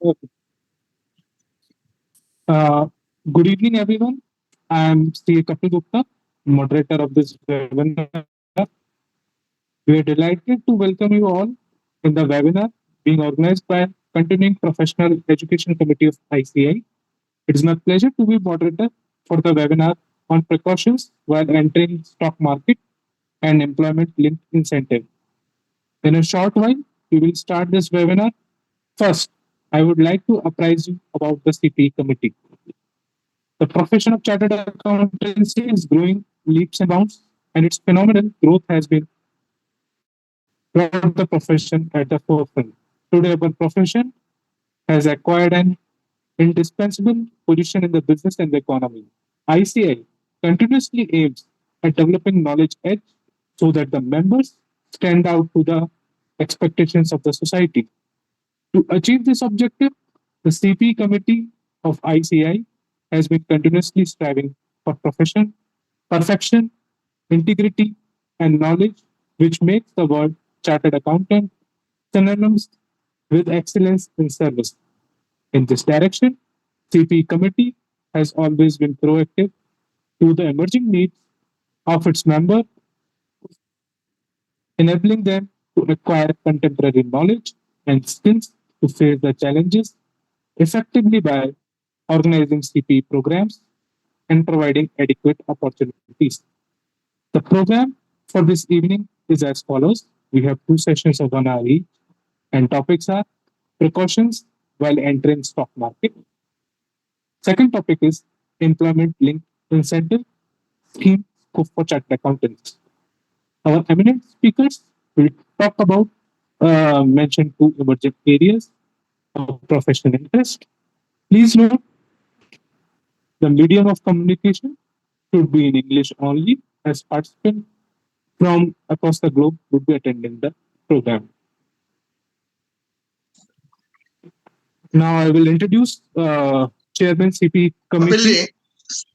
Okay. Uh, Good evening, everyone. I'm Sri Kapil Gupta, moderator of this webinar. We are delighted to welcome you all in the webinar being organized by Continuing Professional Education Committee of ICI. It is my pleasure to be moderator for the webinar on precautions while entering stock market and employment linked incentive. In a short while, we will start this webinar. First, I would like to apprise you about the CPE committee. The profession of chartered accountancy is growing leaps and bounds, and its phenomenal growth has been brought the profession at the forefront. Today, our profession has acquired an indispensable position in the business and the economy. ICI continuously aims at developing knowledge edge so that the members stand out to the expectations of the society. To achieve this objective, the CP committee of ICI has been continuously striving for profession, perfection, integrity, and knowledge, which makes the word chartered accountant synonymous with excellence in service. In this direction, CP committee has always been proactive to the emerging needs of its members, enabling them to acquire contemporary knowledge and skills to face the challenges effectively by organizing CPE programs and providing adequate opportunities. The program for this evening is as follows. We have two sessions of 1 hour each, and topics are precautions while entering stock market. Second topic is employment linked incentive scheme for chartered accountants. Our eminent speakers will talk about mention two emerging areas of professional interest. Please note the medium of communication should be in English only, as participants from across the globe would be attending the program. Now I will introduce Chairman CP Committee.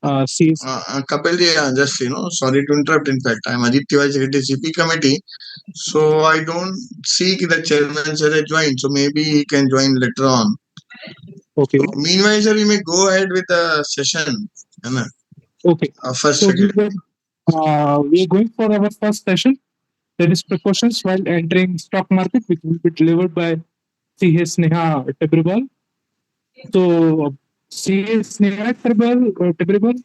Kapilji, Says Kapilji, just sorry to interrupt. In fact, I'm Ajit Tiwari, Secretary CP Committee. So I don't see the chairman sir has joined. So maybe he can join later on. okay, So meanwhile, sir, we may go ahead with the session. है ना? okay. First, So second. we are going for our first session. That is precautions while entering stock market, which will be delivered by C.S. Neha Tibribal. So C.S. Neha Tibribal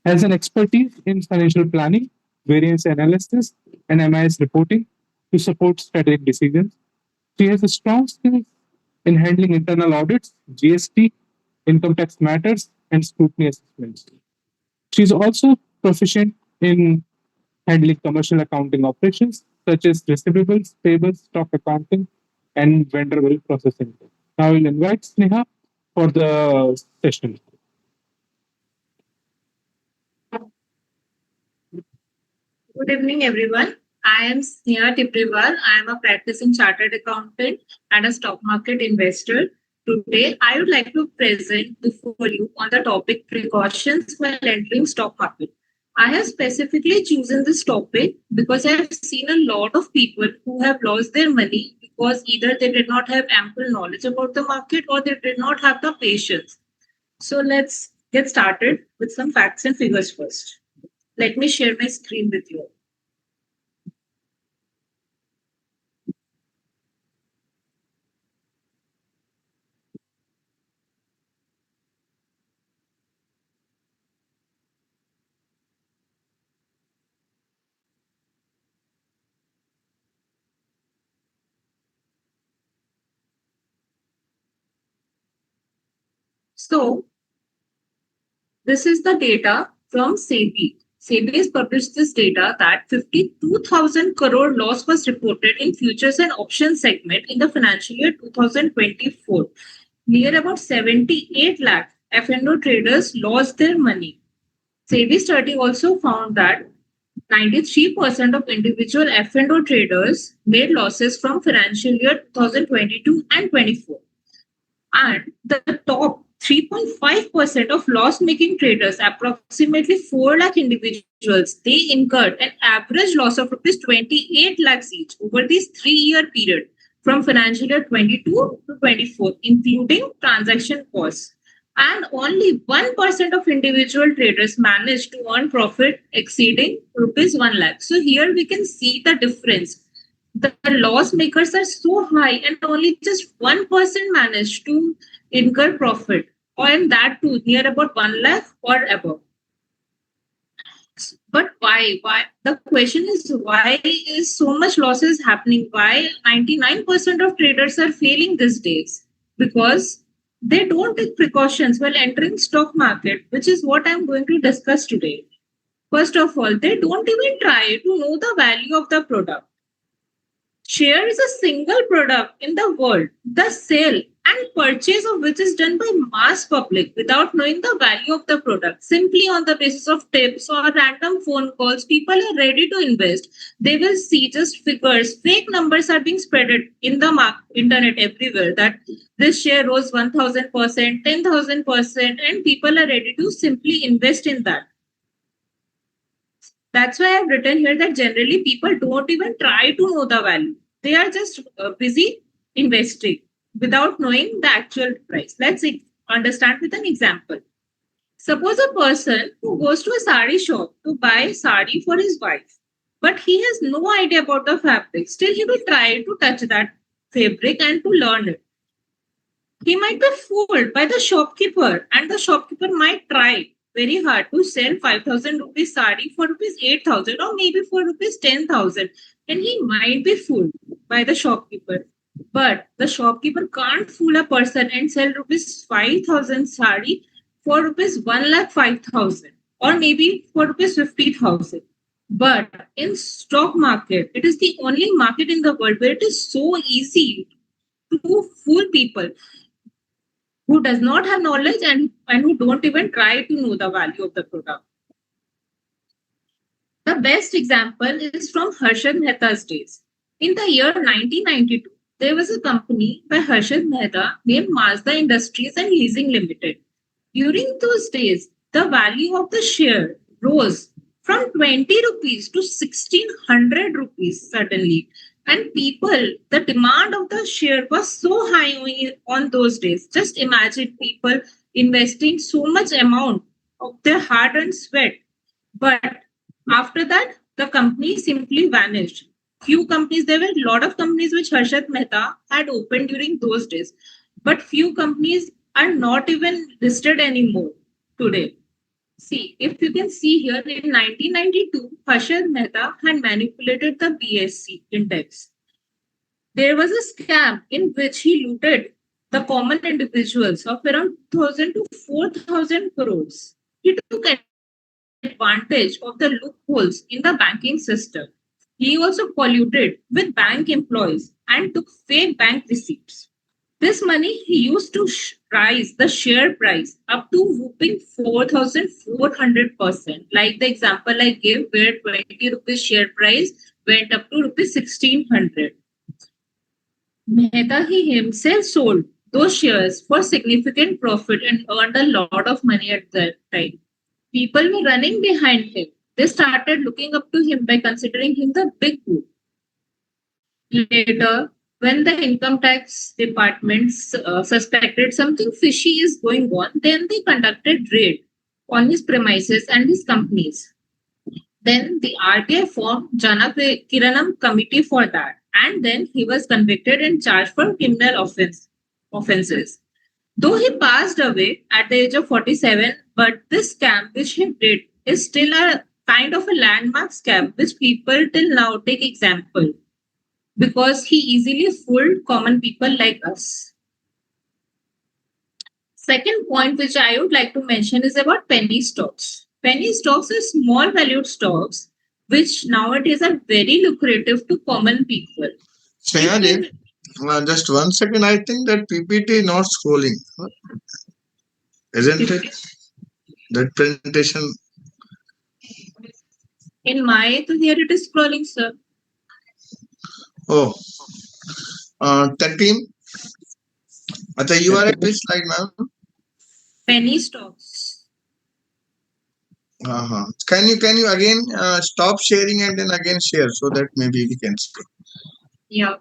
has an expertise in financial planning, variance analysis, and MIS reporting to support strategic decisions. She has a strong skills in handling internal audits, GST, income tax matters, and scrutiny assessments. She is also proficient in handling commercial accounting operations such as receivables, payables, stock accounting, and vendor bill processing. Now I will invite Sneha for the session. Good evening, everyone. I am Sneha Tipriwal. I am a practicing chartered accountant and a stock market investor. Today, I would like to present before you on the topic precautions while entering stock market. I have specifically chosen this topic because I have seen a lot of people who have lost their money because either they did not have ample knowledge about the market or they did not have the patience. So let's get started with some facts and figures first. Let me share my screen with you. So this is the data from SEBI. SEBI has published this data that 52,000 crore loss was reported in futures and options segment in the financial year 2024. Near about 78 lakh F&O traders lost their money. SEBI study also found that 93% of individual F&O traders made losses from financial year 2022 and 24. And the top 3.5% of loss-making traders, approximately 4 lakh individuals, they incurred an average loss of rupees 28 lakhs each over this 3-year period from financial year 22 to 24, including transaction costs. And only 1% of individual traders managed to earn profit exceeding rupees 1 lakh. So here we can see the difference. The loss makers are so high, and only just 1% managed to incur profit, or in that too near about 1 lakh or above. But why? Why? The question is, why is so much losses happening? Why 99% of traders are failing these days? Because they don't take precautions while entering stock market, which is what I'm going to discuss today. First of all, they don't even try to know the value of the product. Share is a single product in the world, the sale and purchase of which is done by mass public without knowing the value of the product. Simply on the basis of tips or random phone calls, people are ready to invest. They will see just figures, fake numbers are being spread in the internet everywhere that this share rose 1000%, 10,000%, and people are ready to simply invest in that. That's why I've written here that generally people don't even try to know the value. They are just busy investing without knowing the actual price. Let's understand with an example. Suppose a person who goes to a sari shop to buy sari for his wife, but he has no idea about the fabric. Still, he will try to touch that fabric and to learn it. He might be fooled by the shopkeeper, and the shopkeeper might try very hard to sell 5,000 rupees sari for rupees 8,000 or maybe for rupees 10,000. And he might be fooled by the shopkeeper. But the shopkeeper can't fool a person and sell rupees 5,000 sari for rupees 1 lakh 5,000 or maybe for rupees 50,000. But in stock market, it is the only market in the world where it is so easy to fool people who does not have knowledge and who don't even try to know the value of the product. The best example is from Harshad Mehta's days. In the year 1992, there was a company by Harshad Mehta named Mazda Industries and Leasing Limited. During those days, the value of the share rose from 20 rupees to 1600 rupees suddenly. And people, the demand of the share was so high on those days. Just imagine people investing so much amount of their hard earned sweat. But after that, the company simply vanished. Few companies, there were a lot of companies which Harshad Mehta had opened during those days. But few companies are not even listed anymore today. See, if you can see here, in 1992, Harshad Mehta had manipulated the BSC index. There was a scam in which he looted the common individuals of around 1,000 to 4,000 crores. He took advantage of the loopholes in the banking system. He also colluded with bank employees and took fake bank receipts. This money he used to rise the share price up to whooping 4,400%, like the example I gave where 20 rupees share price went up to rupees 1,600. Mehta he himself sold those shares for significant profit and earned a lot of money at that time. People were running behind him. They started looking up to him by considering him the big bull. Later, when the income tax department suspected something fishy is going on, then they conducted raid on his premises and his companies. Then the RBI formed Jana Kiranam committee for that, and then he was convicted and charged for criminal offenses. Though he passed away at the age of 47, but this scam which he did is still a kind of a landmark scam which people till now take example because he easily fooled common people like us. Second point which I would like to mention is about penny stocks. Penny stocks are small valued stocks which nowadays are very lucrative to common people. Snehaji, just 1 second. I think that PPT not scrolling, isn't it? That presentation. In my, to here it is scrolling, sir. Oh, that team. Acha, you are at which slide, ma'am? Penny stocks. Can you again stop sharing and then again share so that maybe we can see. Yeah.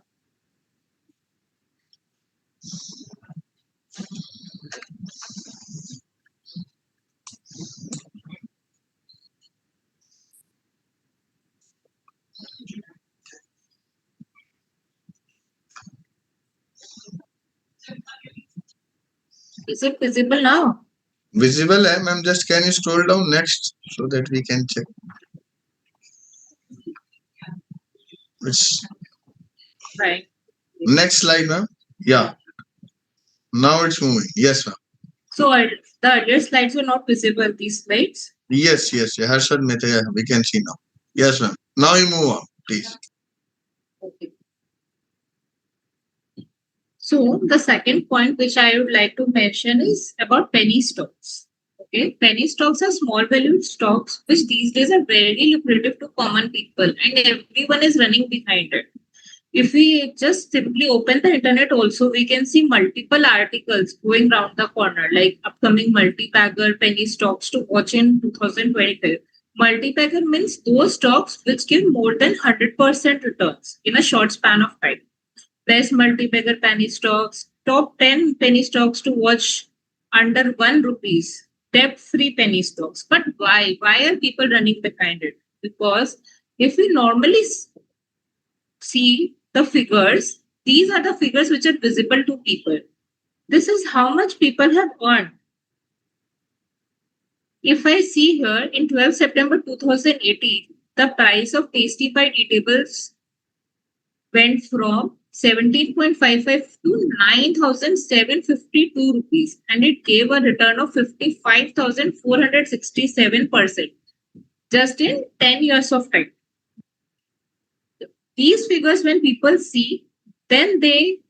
Is it visible now? Visible है ma'am, just can you scroll down next so that we can check. It's Right. next slide ma'am. Yeah, now it's moving. Yes ma'am. So the earlier slides were not visible, these slides. Yes, yeah. Harshad Mehta, yeah, we can see now. Yes ma'am. Now you move on, please. Okay. So the second point which I would like to mention is about penny stocks. Okay, penny stocks are small valued stocks which these days are very lucrative to common people and everyone is running behind it. If we just simply open the internet also, we can see multiple articles going round the corner, like upcoming multi-bagger penny stocks to watch in 2025. Multi-bagger means those stocks which give more than 100% returns in a short span of time. Best multi-bagger penny stocks, top 10 penny stocks to watch under 1 rupees, debt-free penny stocks. But why? Why are people running behind it? Because if we normally see the figures, these are the figures which are visible to people. This is how much people have earned. If I see here in 12 September 2018, the price of Tasty Bite Eatables went from 17.55 to 9,752 rupees and it gave a return of 55,467% just in 10 years of time. These figures, when people see, then they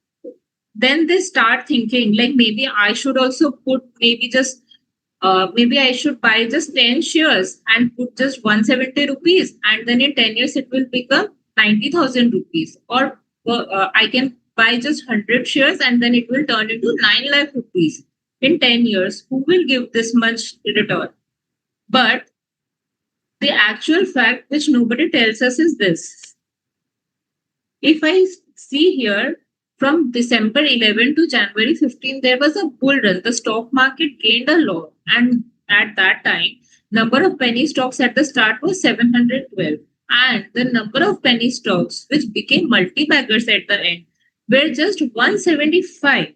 start thinking like maybe I should also put maybe I should buy just 10 shares and put just 170 rupees and then in 10 years it will become 90,000 rupees, or I can buy just 100 shares and then it will turn into 9 lakh rupees in 10 years. Who will give this much return? But the actual fact which nobody tells us is this. If I see here, from December 11 to January 15, there was a bull run. The stock market gained a lot. And at that time, number of penny stocks at the start was 712. And the number of penny stocks which became multi-baggers at the end were just 175.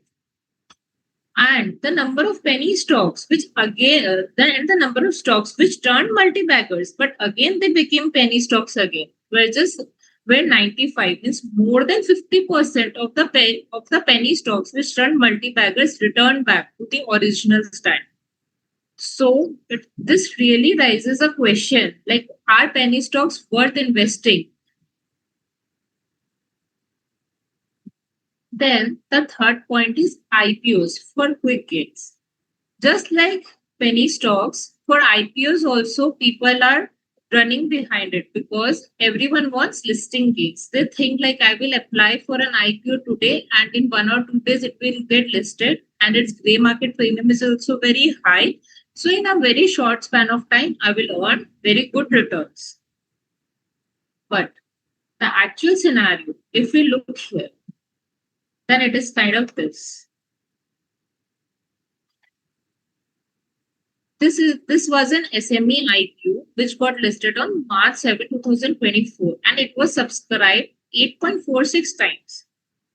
And the number of penny stocks, which again, the number of stocks which turned multi-baggers, but again they became penny stocks again, were 95. Means more than 50% of the penny stocks which turned multi-baggers returned back to the original stand. So this really raises a question like, are penny stocks worth investing? Then the third point is IPOs for quick gains. Just like penny stocks, for IPOs also people are running behind it because everyone wants listing gains. They think like I will apply for an IPO today and in 1 or 2 days it will get listed and its gray market premium is also very high. So in a very short span of time, I will earn very good returns. But the actual scenario, if we look here, then it is kind of this. This was an SME IPO which got listed on March 7, 2024 and it was subscribed 8.46 times.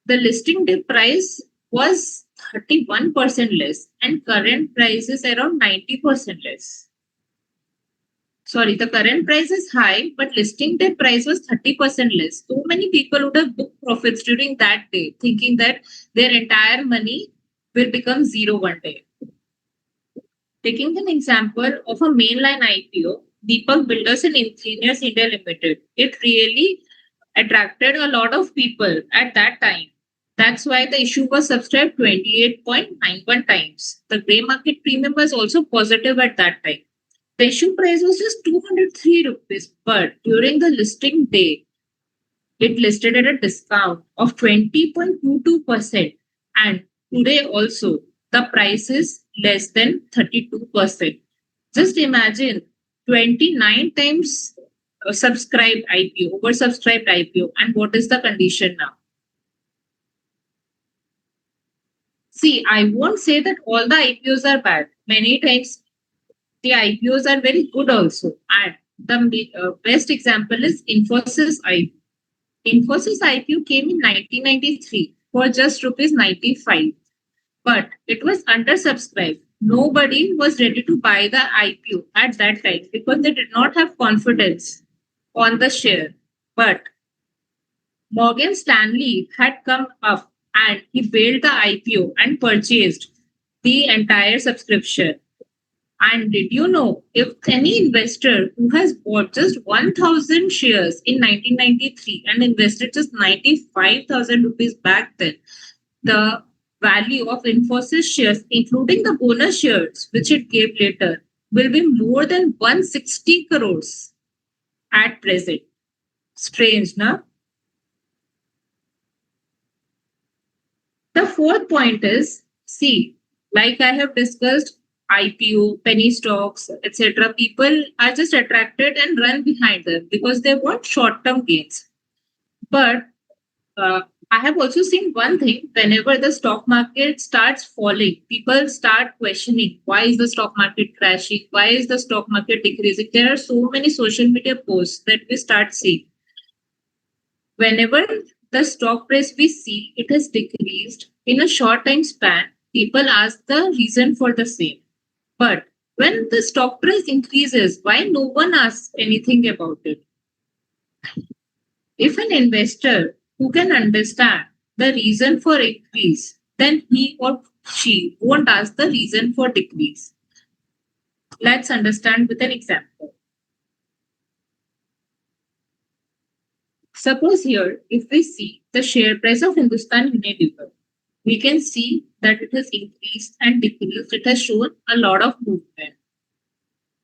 The listing day price was 31% less and current price is around 90% less. Sorry, the current price is high, but listing day price was 30% less. So many people would have booked profits during that day, thinking that their entire money will become zero one day. Taking an example of a mainline IPO, Deepak Builders and Engineers India Limited, it really attracted a lot of people at that time. That's why the issue was subscribed 28.91 times. The grey market premium was also positive at that time. The issue price was just 203 rupees, but during the listing day, it listed at a discount of 20.22%. And today also, the price is less than 32%. Just imagine 29 times subscribed IPO, oversubscribed IPO, and what is the condition now? See, I won't say that all the IPOs are bad. Many times the IPOs are very good also. And the best example is Infosys IPO. Infosys IPO came in 1993 for just rupees 95, but it was undersubscribed. Nobody was ready to buy the IPO at that time because they did not have confidence on the share. But Morgan Stanley had come up and he bailed the IPO and purchased the entire subscription. And did you know if any investor who has bought just 1,000 shares in 1993 and invested just 95,000 rupees back then, the value of Infosys shares, including the bonus shares which it gave later, will be more than 160 crores at present. Strange, na? The fourth point is see, like I have discussed, IPO, penny stocks, etc. People are just attracted and run behind them because they want short term gains. But I have also seen one thing whenever the stock market starts falling, people start questioning why is the stock market crashing? Why is the stock market decreasing? There are so many social media posts that we start seeing. Whenever the stock price we see it has decreased in a short time span, people ask the reason for the same. But when the stock price increases, why no one asks anything about it? If an investor who can understand the reason for increase, then he or she won't ask the reason for decrease. Let's understand with an example. Suppose here, if we see the share price of Hindustan Unilever, we can see that it has increased and decreased. It has shown a lot of movement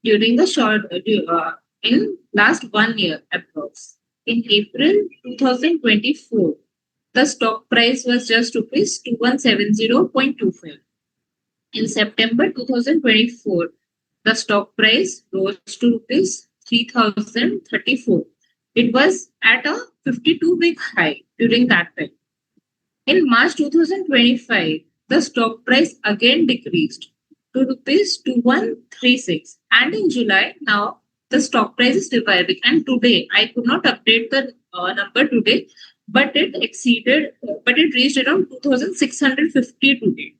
during the in last 1 year approx. In April 2024, the stock price was just rupees 2170.25. In September 2024, the stock price rose to rupees 3034. It was at a 52-week high during that time. In March 2025, the stock price again decreased to rupees 2136. And in July, now the stock price is reviving. And today, I could not update the number today, but it reached around 2650 today.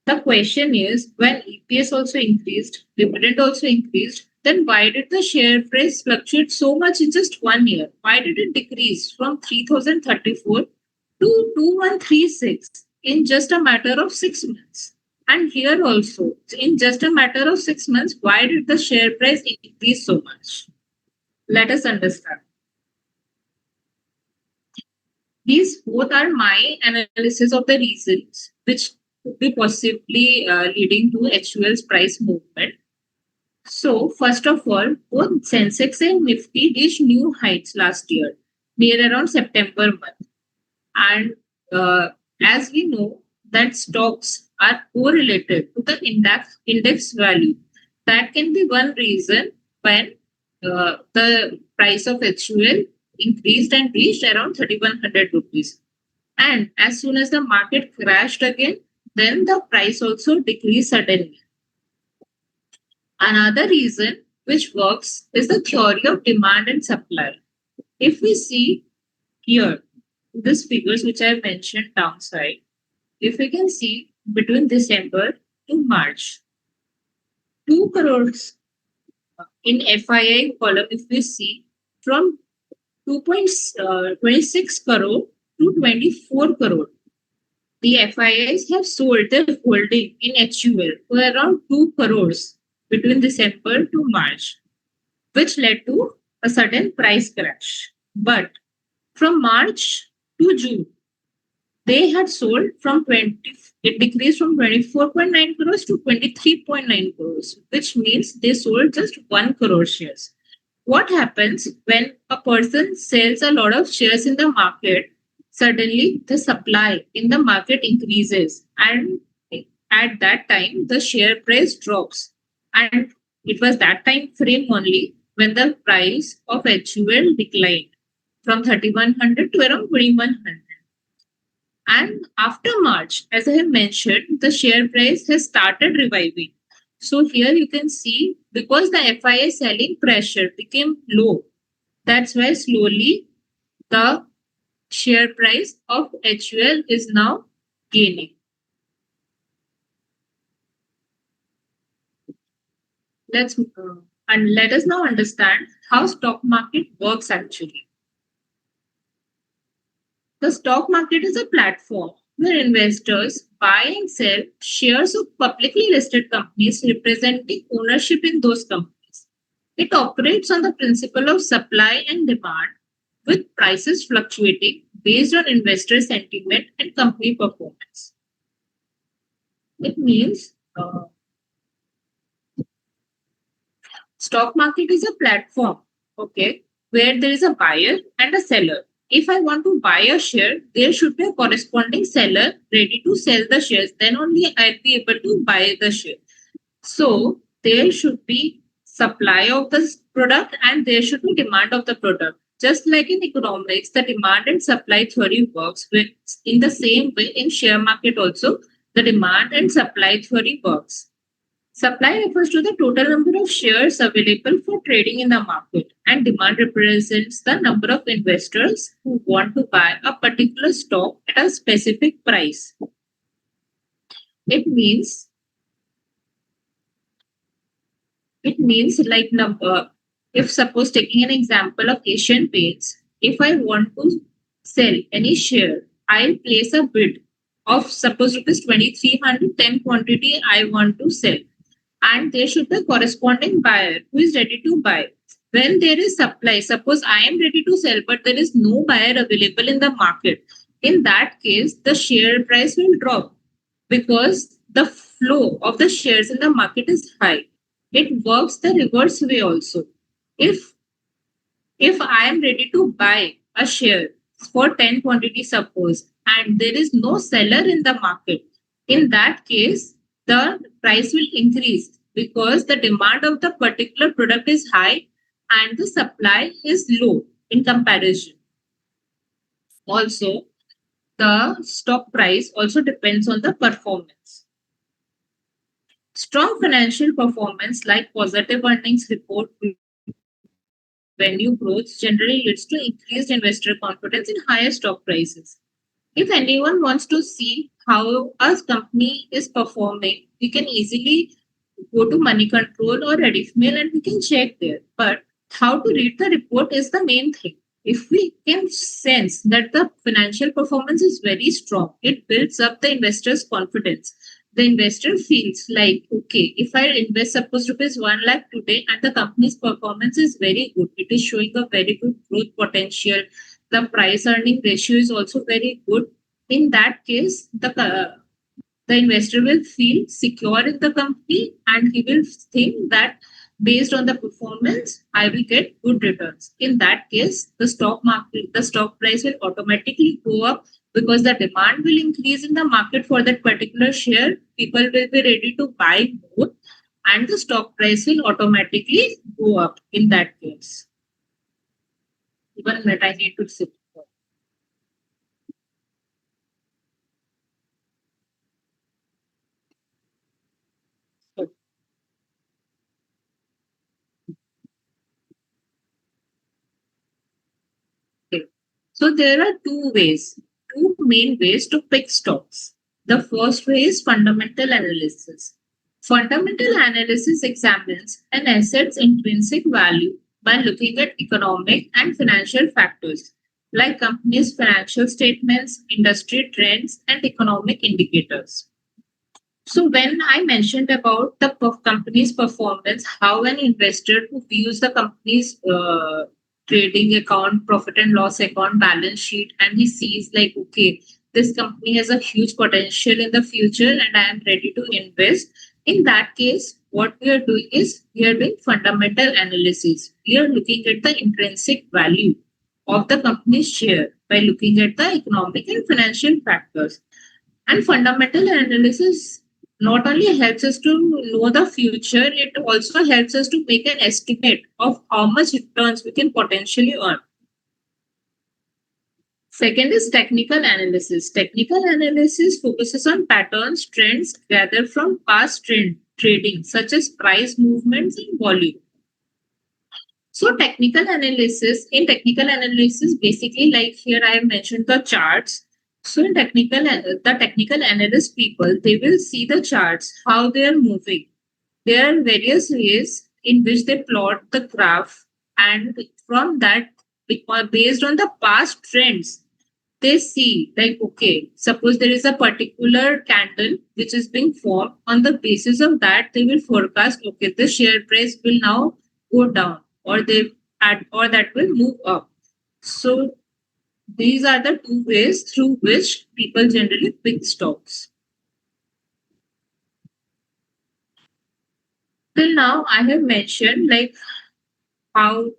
The question is when EPS also increased, dividend also increased, then why did the share price fluctuate so much in just 1 year? Why did it decrease from 3034 to 2136 in just a matter of 6 months? And here also, in just a matter of 6 months, why did the share price increase so much? Let us understand. These both are my analysis of the reasons which could be possibly leading to HUL's price movement. So, first of all, both Sensex and Nifty reached new heights last year, near around September month. And as we know, that stocks are correlated to the index value. That can be one reason when the price of HUL increased and reached around 3100 rupees. And as soon as the market crashed again, then the price also decreased suddenly. Another reason which works is the theory of demand and supply. If we see here, these figures which I mentioned downside, if we can see between December to March, 2 crores in FII column, if we see from 2.26 crore to 24 crore. The FIIs have sold their holding in HUL for around 2 crores between December to March, which led to a sudden price crash. But from March to June, they had sold from it decreased from 24.9 crores to 23.9 crores, which means they sold just 1 crore shares. What happens when a person sells a lot of shares in the market? Suddenly, the supply in the market increases, and at that time, the share price drops. And it was that time frame only when the price of HUL declined from 3100 to around 2100. And after March, as I have mentioned, the share price has started reviving. So here you can see because the FII selling pressure became low, that's why slowly the share price of HUL is now gaining. And let us now understand how stock market works actually. The stock market is a platform where investors buy and sell shares of publicly listed companies representing ownership in those companies. It operates on the principle of supply and demand, with prices fluctuating based on investor sentiment and company performance. It means stock market is a platform, okay, where there is a buyer and a seller. If I want to buy a share, there should be a corresponding seller ready to sell the shares. Then only I'll be able to buy the share. So there should be supply of the product and there should be demand of the product. Just like in economics, the demand and supply theory works with in the same way in share market also the demand and supply theory works. Supply refers to the total number of shares available for trading in the market, and demand represents the number of investors who want to buy a particular stock at a specific price. It means like number. If suppose taking an example of Asian Paints, if I want to sell any share, I'll place a bid of suppose rupees 2300 10 quantity I want to sell, and there should be a corresponding buyer who is ready to buy. When there is supply, suppose I am ready to sell, but there is no buyer available in the market. In that case, the share price will drop because the flow of the shares in the market is high. It works the reverse way also. If if I am ready to buy a share for 10 quantity suppose and there is no seller in the market, in that case the price will increase because the demand of the particular product is high and the supply is low in comparison. Also, the stock price also depends on the performance. Strong financial performance like positive earnings report, revenue growth generally leads to increased investor confidence in higher stock prices. If anyone wants to see how a company is performing, we can easily go to Money Control or Redifmail and we can check there. But how to read the report is the main thing. If we can sense that the financial performance is very strong, it builds up the investor's confidence. The investor feels like, okay, if I invest suppose rupees 1 lakh today and the company's performance is very good, it is showing a very good growth potential. The price earning ratio is also very good. In that case, the investor will feel secure in the company and he will think that based on the performance, I will get good returns. In that case, the stock price will automatically go up because the demand will increase in the market for that particular share. People will be ready to buy more and the stock price will automatically go up in that case. Even that I need to sit. Okay. So there are two main ways to pick stocks. The first way is fundamental analysis. Fundamental analysis examines an asset's intrinsic value by looking at economic and financial factors like companies' financial statements, industry trends, and economic indicators. So when I mentioned about the company's performance, how an investor who views the company's trading account, profit and loss account, balance sheet, and he sees like, okay, this company has a huge potential in the future and I am ready to invest. In that case, what we are doing is we are doing fundamental analysis. We are looking at the intrinsic value of the company's share by looking at the economic and financial factors. And fundamental analysis not only helps us to know the future, it also helps us to make an estimate of how much returns we can potentially earn. Second is technical analysis. Technical analysis focuses on patterns, trends gathered from past trading, such as price movements and volume. So technical analysis, basically like here I have mentioned the charts. So in the technical analyst people, they will see the charts, how they are moving. There are various ways in which they plot the graph, and from that, based on the past trends, they see like, okay, suppose there is a particular candle which is being formed. On the basis of that, they will forecast, okay, the share price will now go down, or or that will move up. So these are the two ways through which people generally pick stocks. Till now I have mentioned like how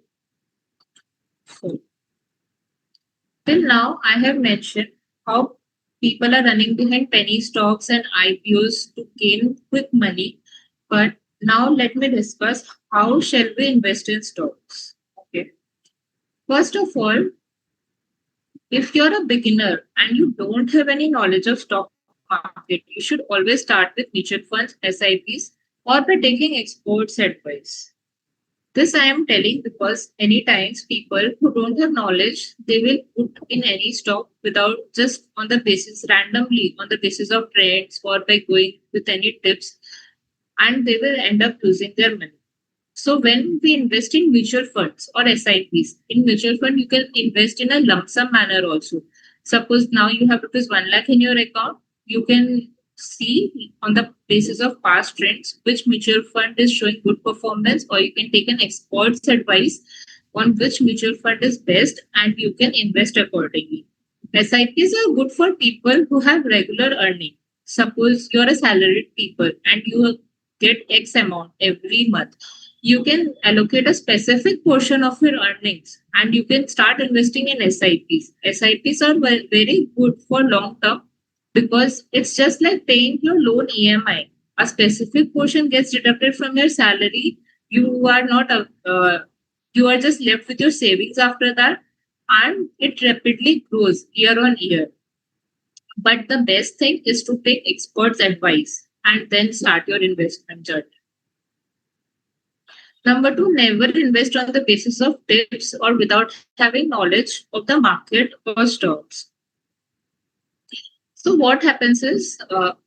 so till now I have mentioned how people are running behind penny stocks and IPOs to gain quick money. But now let me discuss how shall we invest in stocks. Okay. First of all, if you're a beginner and you don't have any knowledge of stock market, you should always start with mutual funds, SIPs, or by taking experts' advice. This I am telling because many times people who don't have knowledge, they will put in any stock without just on the basis randomly on the basis of trends or by going with any tips, and they will end up losing their money. So when we invest in mutual funds or SIPs, in mutual fund you can invest in a lump sum manner also. Suppose now you have rupees 1 lakh in your account, you can see on the basis of past trends which mutual fund is showing good performance, or you can take an expert's advice on which mutual fund is best and you can invest accordingly. SIPs are good for people who have regular earning. Suppose you're a salaried people and you get X amount every month, you can allocate a specific portion of your earnings and you can start investing in SIPs. SIPs are very good for long term because it's just like paying your loan EMI. A specific portion gets deducted from your salary. You are not you are just left with your savings after that, and it rapidly grows year on year. But the best thing is to take experts' advice and then start your investment journey. Number two, never invest on the basis of tips or without having knowledge of the market or stocks. So what happens is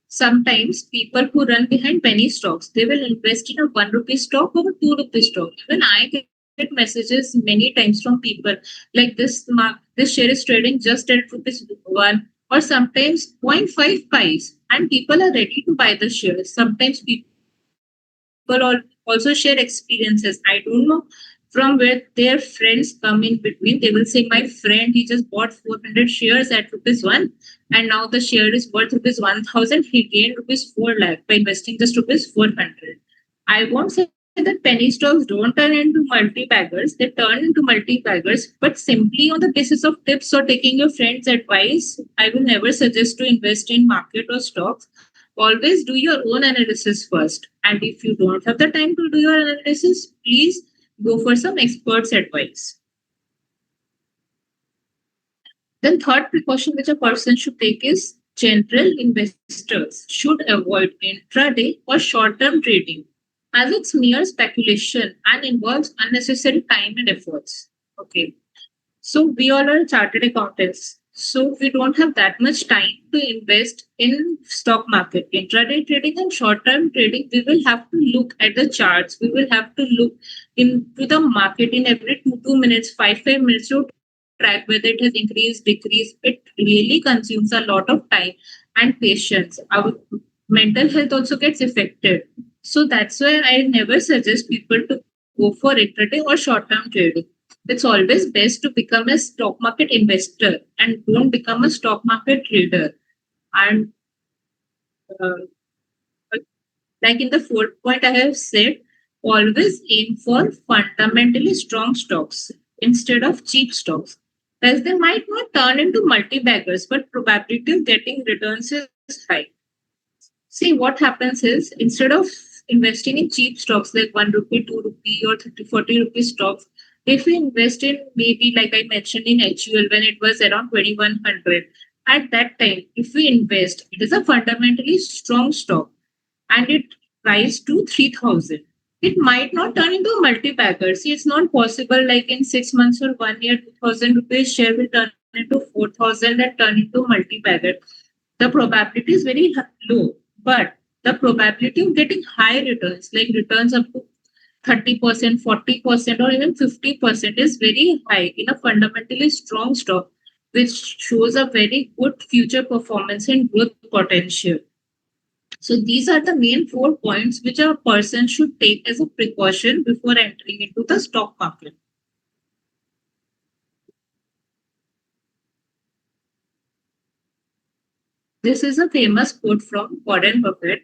sometimes people who run behind penny stocks, they will invest in a 1 rupee stock or a 2 rupee stock. Even I get messages many times from people like this share is trading just at rupees 1 or sometimes 0.5 pies, and people are ready to buy the shares. Sometimes people also share experiences. I don't know from where their friends come in between. They will say, my friend, he just bought 400 shares at rupees 1 and now the share is worth rupees 1000. He gained rupees 4 lakh by investing just rupees 400. I won't say that penny stocks don't turn into multi-baggers. They turn into multi-baggers, but simply on the basis of tips or taking your friend's advice, I will never suggest to invest in market or stocks. Always do your own analysis first. And if you don't have the time to do your analysis, please go for some experts' advice. Then third precaution which a person should take is general investors should avoid intraday or short-term trading, as it's mere speculation and involves unnecessary time and efforts. Okay. So we all are chartered accountants. So we don't have that much time to invest in stock market. Intraday trading and short-term trading, we will have to look at the charts. We will have to look into the market in every 2 minutes, 5 minutes to track whether it has increased, decreased. It really consumes a lot of time and patience. Our mental health also gets affected. So that's why I never suggest people to go for intraday or short-term trading. It's always best to become a stock market investor and don't become a stock market trader. And uh, like in the fourth point, I have said, always aim for fundamentally strong stocks instead of cheap stocks, as they might not turn into multi-baggers, but probability of getting returns is high. See, what happens is instead of investing in cheap stocks like 1 rupee, 2 rupee, or 30, 40 rupee stocks, If we invest in maybe like I mentioned in HUL when it was around 2100, at that time, if we invest, it is a fundamentally strong stock and it rise to 3000. It might not turn into a multi-bagger. See, it's not possible like in 6 months or 1 year, 2000 rupees share will turn into 4000 and turn into multi-bagger. The probability is very low, but the probability of getting high returns, like returns up to 30%, 40%, or even 50% is very high in a fundamentally strong stock, which shows a very good future performance and growth potential. So these are the main 4 points which a person should take as a precaution before entering into the stock market. This is a famous quote from Warren Buffett.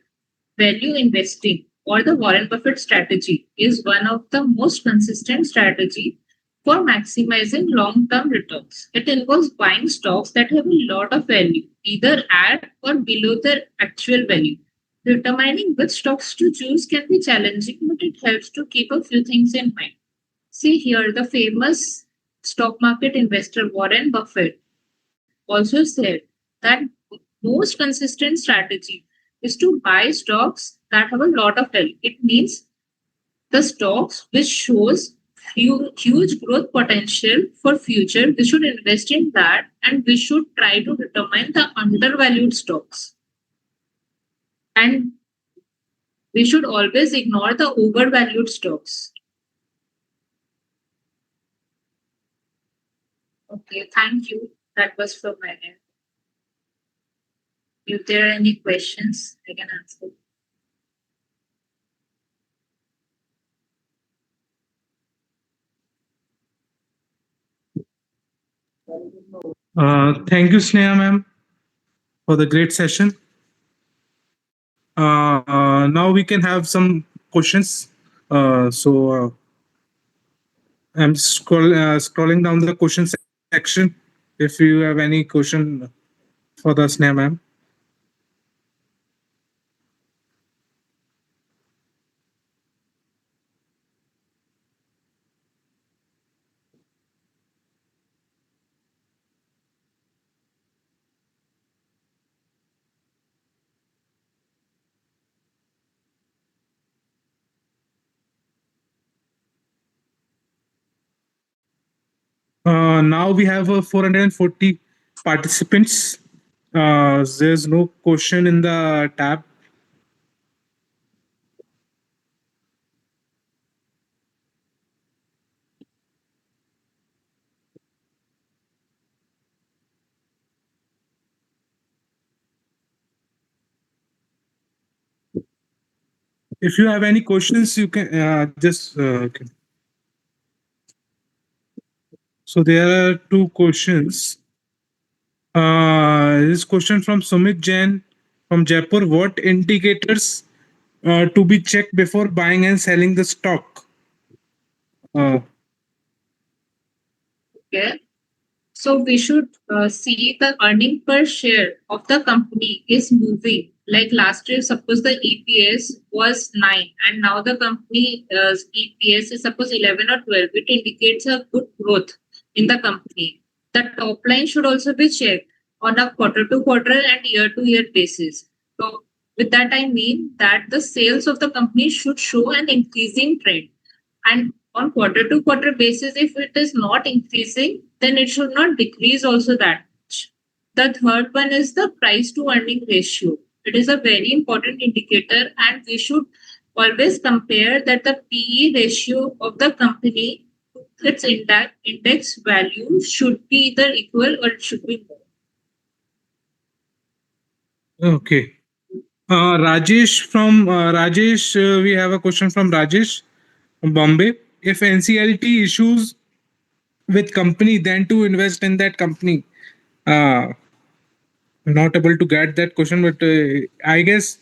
Value investing or the Warren Buffett strategy is one of the most consistent strategy for maximizing long-term returns. It involves buying stocks that have a lot of value, either at or below their actual value. Determining which stocks to choose can be challenging, but it helps to keep a few things in mind. See here, the famous stock market investor Warren Buffett also said that most consistent strategy is to buy stocks that have a lot of value. It means the stocks which shows huge growth potential for future. We should invest in that and we should try to determine the undervalued stocks. And we should always ignore the overvalued stocks. Okay, thank you. That was from my end. If there are any questions, I can answer. Thank you, Sneha ma'am, for the great session. Now we can have some questions. I'm scrolling down the question section. If you have any question for the Sneha ma'am. Now we have 440 participants. There's no question in the tab. If you have any questions, you can just. Okay. So there are two questions. This question from Sumit Jain from Jaipur. What indicators to be checked before buying and selling the stock? Uh, Okay. So we should see the earning per share of the company is moving. Like last year, suppose the EPS was 9 and now the company EPS is suppose 11 or 12. It indicates a good growth in the company. The top line should also be checked on a quarter to quarter and year to year basis. So with that, I mean that the sales of the company should show an increasing trend. And on quarter to quarter basis, if it is not increasing, then it should not decrease also that much. The third one is the price to earning ratio. It is a very important indicator, and we should always compare that the PE ratio of the company to its index value should be either equal or it should be more. okay. Rajesh, we have a question from Rajesh from Bombay. If NCLT issues with company, then to invest in that company. Uh, not able to get that question, but I guess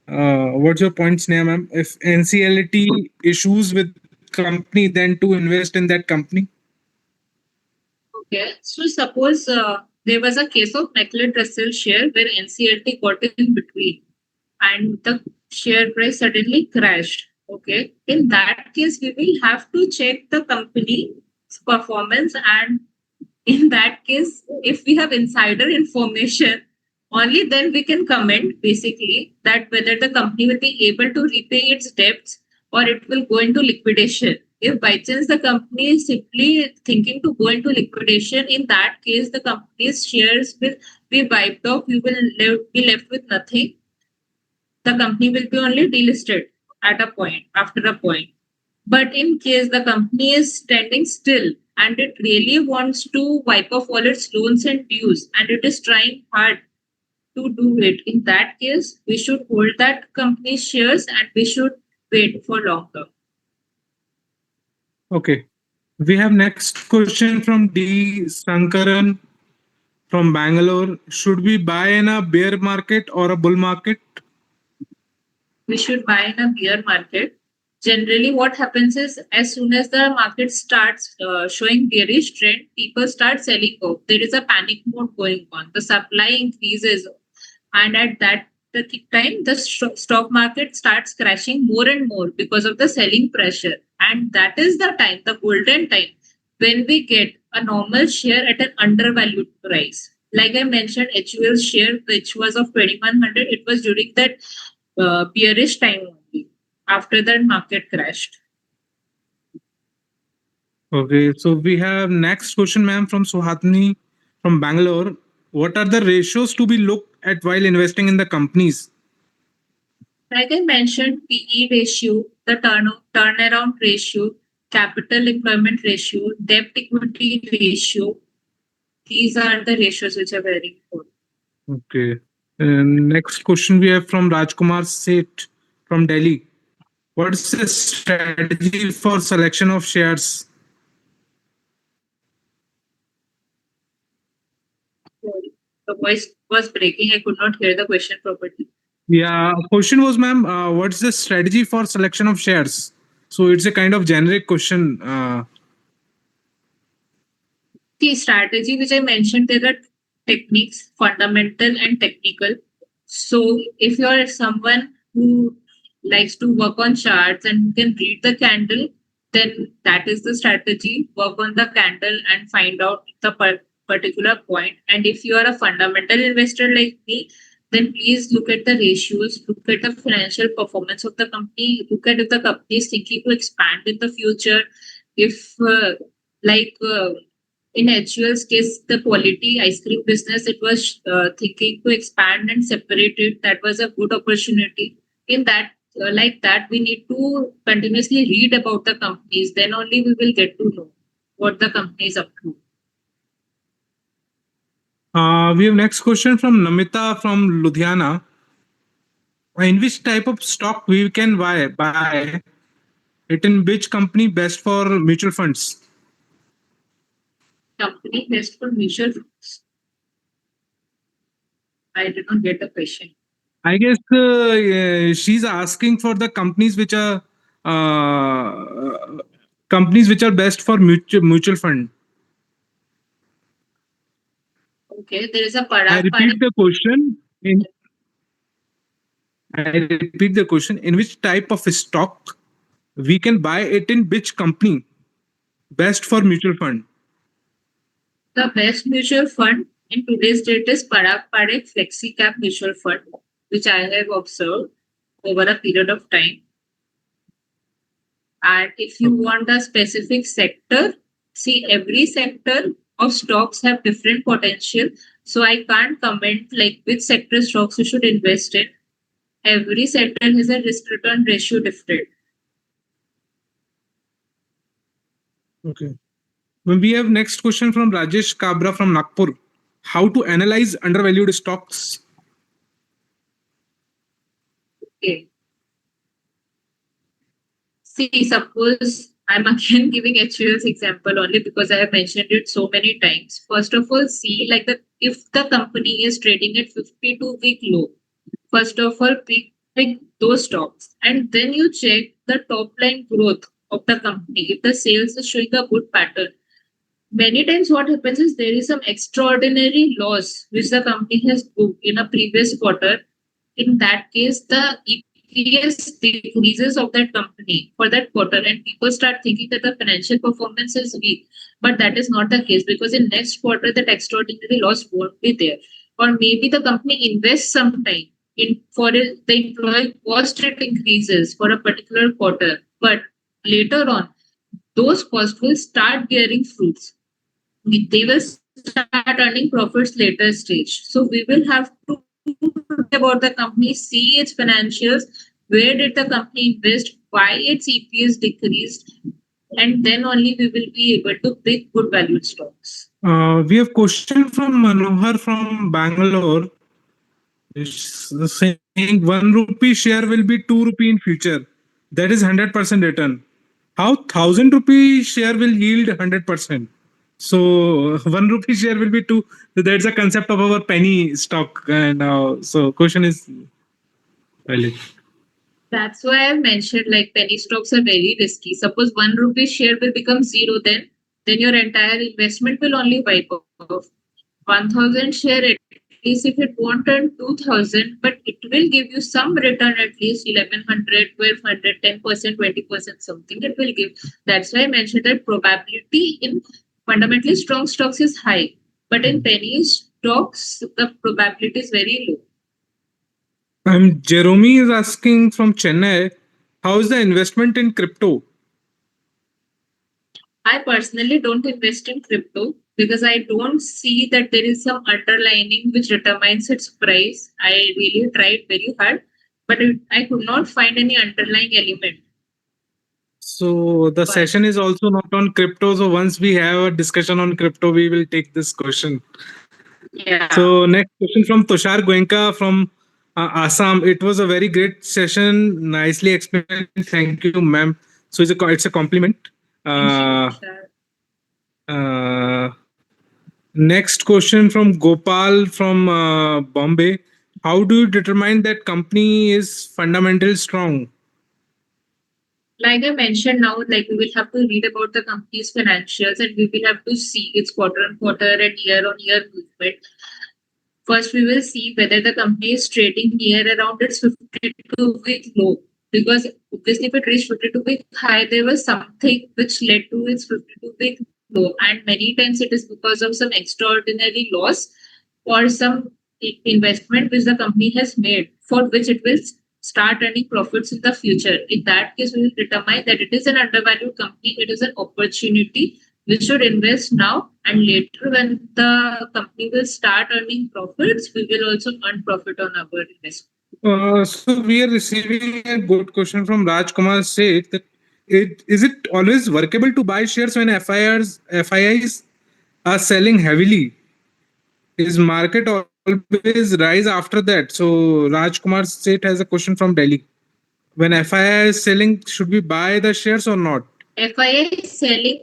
what's your point, Sneha ma'am? If NCLT issues with company, then to invest in that company. Okay, so suppose there was a case of McLeod Russell share where NCLT got in between and the share price suddenly crashed. Okay. In that case, we will have to check the company's performance, and in that case, if we have insider information, only then we can comment basically that whether the company will be able to repay its debts or it will go into liquidation. If by chance the company is simply thinking to go into liquidation, in that case, the company's shares will be wiped off. We will be left with nothing. The company will be only delisted at a point, after a point. But in case the company is standing still and it really wants to wipe off all its loans and dues and it is trying hard to do it, in that case, we should hold that company's shares and we should wait for longer. Okay. We have next question from D. Sankaran from Bangalore. Should we buy in a bear market or a bull market? We should buy in a bear market. Generally, what happens is as soon as the market starts showing bearish trend, people start selling off. There is a panic mode going on. The supply increases, and at that time, the stock market starts crashing more and more because of the selling pressure. And that is the time, the golden time, when we get a normal share at an undervalued price. Like I mentioned, HUL's share, which was of 2100, it was during that bearish time only. After that, market crashed. Okay. So we have next question, ma'am, from Suhatni from Bangalore. What are the ratios to be looked at while investing in the companies? Like I mentioned, PE ratio, the turnaround ratio, capital employment ratio, debt equity ratio. These are the ratios which are very important. Okay. Next question we have from Rajkumar Seth from Delhi. What's the strategy for selection of shares? Sorry. The voice was breaking. I could not hear the question properly. Yeah, question was, ma'am, what's the strategy for selection of shares? So it's a kind of generic question. The strategy which I mentioned, there are techniques, fundamental and technical. So if you are someone who likes to work on charts and who can read the candle, then that is the strategy. Work on the candle and find out the particular point. And if you are a fundamental investor like me, then please look at the ratios, look at the financial performance of the company, look at if the company is thinking to expand in the future. If like in HUL's case, the quality ice cream business, it was thinking to expand and separate it. That was a good opportunity. In that, like that, we need to continuously read about the companies. Then only we will get to know what the company is up to. We have next question from Namita from Ludhiana. In which type of stock we can buy it in which company best for mutual funds? Company best for mutual funds. I did not get the question. I guess she's asking for the companies which are best for mutual fund. Okay, there is a I Parag repeat the question. I repeat the question. In which type of stock we can buy it in which company best for mutual fund? The best mutual fund in today's date is Parag Flexi Cap Mutual Fund, which I have observed over a period of time. And if you want a specific sector, see, every sector of stocks have different potential. So I can't comment like which sector stocks you should invest in. Every sector has a risk return ratio different. Okay. When we have next question from Rajesh Kabra from Nagpur. How to analyze undervalued stocks? Okay. See, suppose I'm again giving HUL's example only because I have mentioned it so many times. First of all, see like if the company is trading at 52-week low, first of all, pick those stocks and then you check the top line growth of the company. If the sales is showing a good pattern, many times what happens is there is some extraordinary loss which the company has booked in a previous quarter. In that case, the previous decreases of that company for that quarter, and people start thinking that the financial performance is weak. But that is not the case, because in next quarter that extraordinary loss won't be there. Or maybe the company invests some time in for it, the employee cost it increases for a particular quarter, but later on those costs will start bearing fruits. They will start earning profits later stage. So we will have to about the company, see its financials, where did the company invest, why its EPS decreased, and then only we will be able to pick good valued stocks. We have question from Manohar from Bangalore. It's saying 1 rupee share will be 2 rupee in future. That is 100% return. How 1,000 rupee share will yield 100%? So 1 rupee share will be two. So that's a concept of our penny stock, and so question is valid. That's why I mentioned like penny stocks are very risky. Suppose 1 rupee share will become zero, then your entire investment will only wipe off. 1,000 share, at least if it won't earn 2,000, but it will give you some return, at least 1,100, 1,200, 10%, 20%, something it will give. That's why I mentioned that probability in fundamentally strong stocks is high, but in penny stocks, the probability is very low. Jeremy is asking from Chennai, how is the investment in crypto? I personally don't invest in crypto because I don't see that there is some underlining which determines its price. I really tried very hard, but I could not find any underlying element. So the But session is also not on crypto. So once we have a discussion on crypto, we will take this question. yeah, So next question from Tushar Goenka from Assam. It was a very great session, nicely explained. Thank you, ma'am. So it's a compliment. thank you, Uh, Tushar. uh, Next question from Gopal from Bombay. How do you determine that company is fundamentally strong? Like I mentioned now, like we will have to read about the company's financials and we will have to see its quarter on quarter and year on year movement. First, we will see whether the company is trading near around its 52-week low. Because obviously, if it reached 52-week high, there was something which led to its 52-week low. And many times it is because of some extraordinary loss or some investment which the company has made, for which it will start earning profits in the future. In that case, we will determine that it is an undervalued company, it is an opportunity. We should invest now, and later, when the company will start earning profits, we will also earn profit on our investment. So we are receiving a good question from Raj Kumar Seth that it always workable to buy shares when FIIs are selling heavily? Is market always rise after that? So Raj Kumar Seth has a question from Delhi. When FII is selling, should we buy the shares or not? FII selling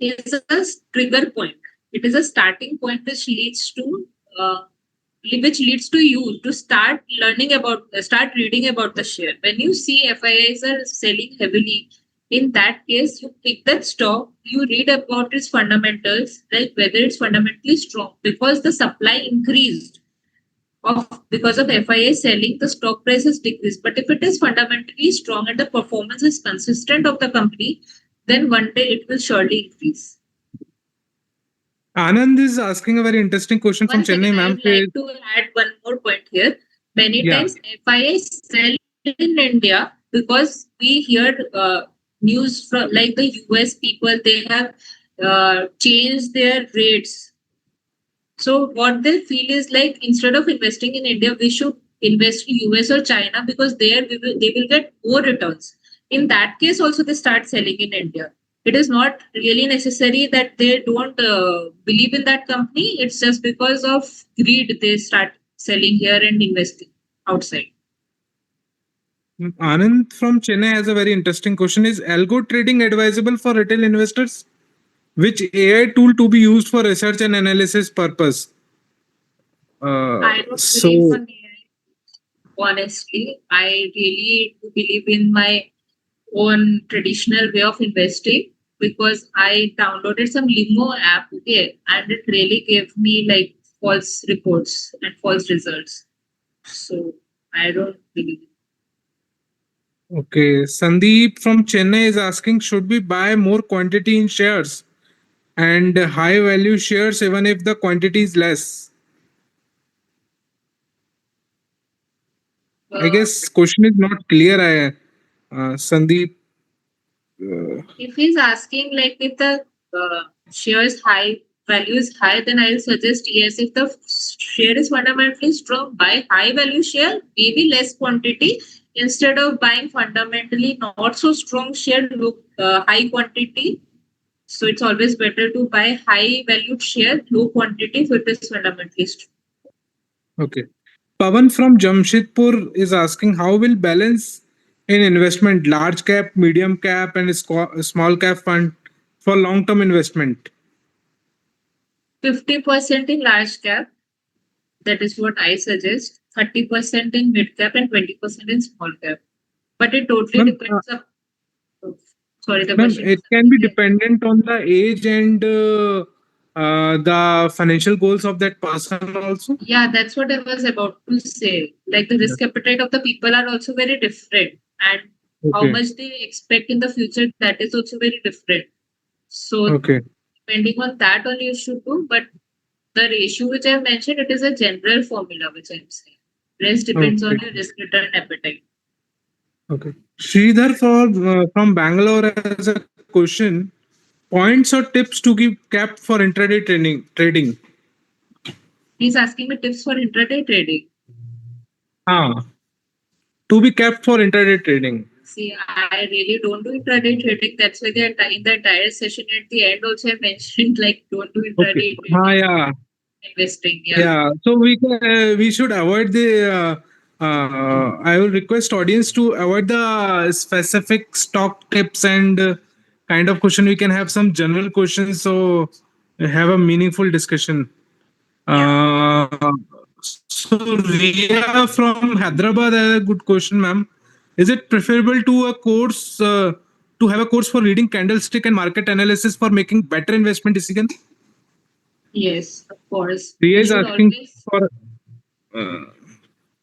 is a trigger point. It is a starting point uh, which leads to you to start learning about, start reading about the share. When you see FIIs are selling heavily, in that case, you pick that stock, you read about its fundamentals, like whether it's fundamentally strong, because the supply increased because of FIA selling, the stock price has decreased. But if it is fundamentally strong and the performance is consistent of the company, then one day it will surely increase. Anand is asking a very interesting question from One Chennai, second, I ma'am. would like to add one more point here. Many Yeah. times FIA sell in India because we hear news from like the US people, they have changed their rates. So what they feel is like instead of investing in India, we should invest in US or China because there they will get more returns. In that case, also they start selling in India. It is not really necessary that they don't believe in that company. It's just because of greed they start selling here and investing outside. Anand from Chennai has a very interesting question. Is algo trading advisable for retail investors? Which AI tool to be used for research and analysis purpose? I don't believe So on AI. Honestly, I really do believe in my own traditional way of investing because I downloaded some Limo app, okay, and it really gave me like false reports and false results. So I don't believe. Okay, Sandeep from Chennai is asking, should we buy more quantity in shares and high value shares even if the quantity is less? I Uh, guess question is not clear. Sandeep. if he's asking like if the share is high, value is high, then I'll suggest yes. If the share is fundamentally strong, buy high value share, maybe less quantity instead of buying fundamentally not so strong share, look high quantity. So it's always better to buy high valued share, low quantity if it is fundamentally strong. Okay. Pavan from Jamshedpur is asking, how will balance in investment large cap, medium cap, and small cap fund for long term investment? 50% in large cap, that is what I suggest. 30% in mid cap and 20% in small cap. But it totally Ma'am, depends on. Sorry, the ma'am, question it was can be again. dependent on the age and the financial goals of that person also. Yeah, that's what I was about to say. Like the Yeah. risk appetite of the people are also very different, and how Okay. much they expect in the future, that is also very different. So Okay. depending on that only you should do. But the ratio which I mentioned, it is a general formula which I'm saying. Rest depends on Okay. your risk return appetite. Okay. Sridhar from Bangalore has a question. Points or tips to give cap for intraday trading. He's asking me tips for intraday trading. Ah, to be kept for intraday trading. See, I really don't do intraday trading. That's why in the entire session at the end also I mentioned like don't do Okay. intraday trading, Yeah. investing. Yeah. Yeah. So we should avoid the. I will request audience to avoid the specific stock tips and kind of question. We can have some general questions so have a meaningful discussion. Yeah. Uh, so Ria from Hyderabad has a good question, ma'am. Is it preferable to a course to have a course for reading candlestick and market analysis for making better investment decisions? Yes, of course. Ria You is should asking always. for uh,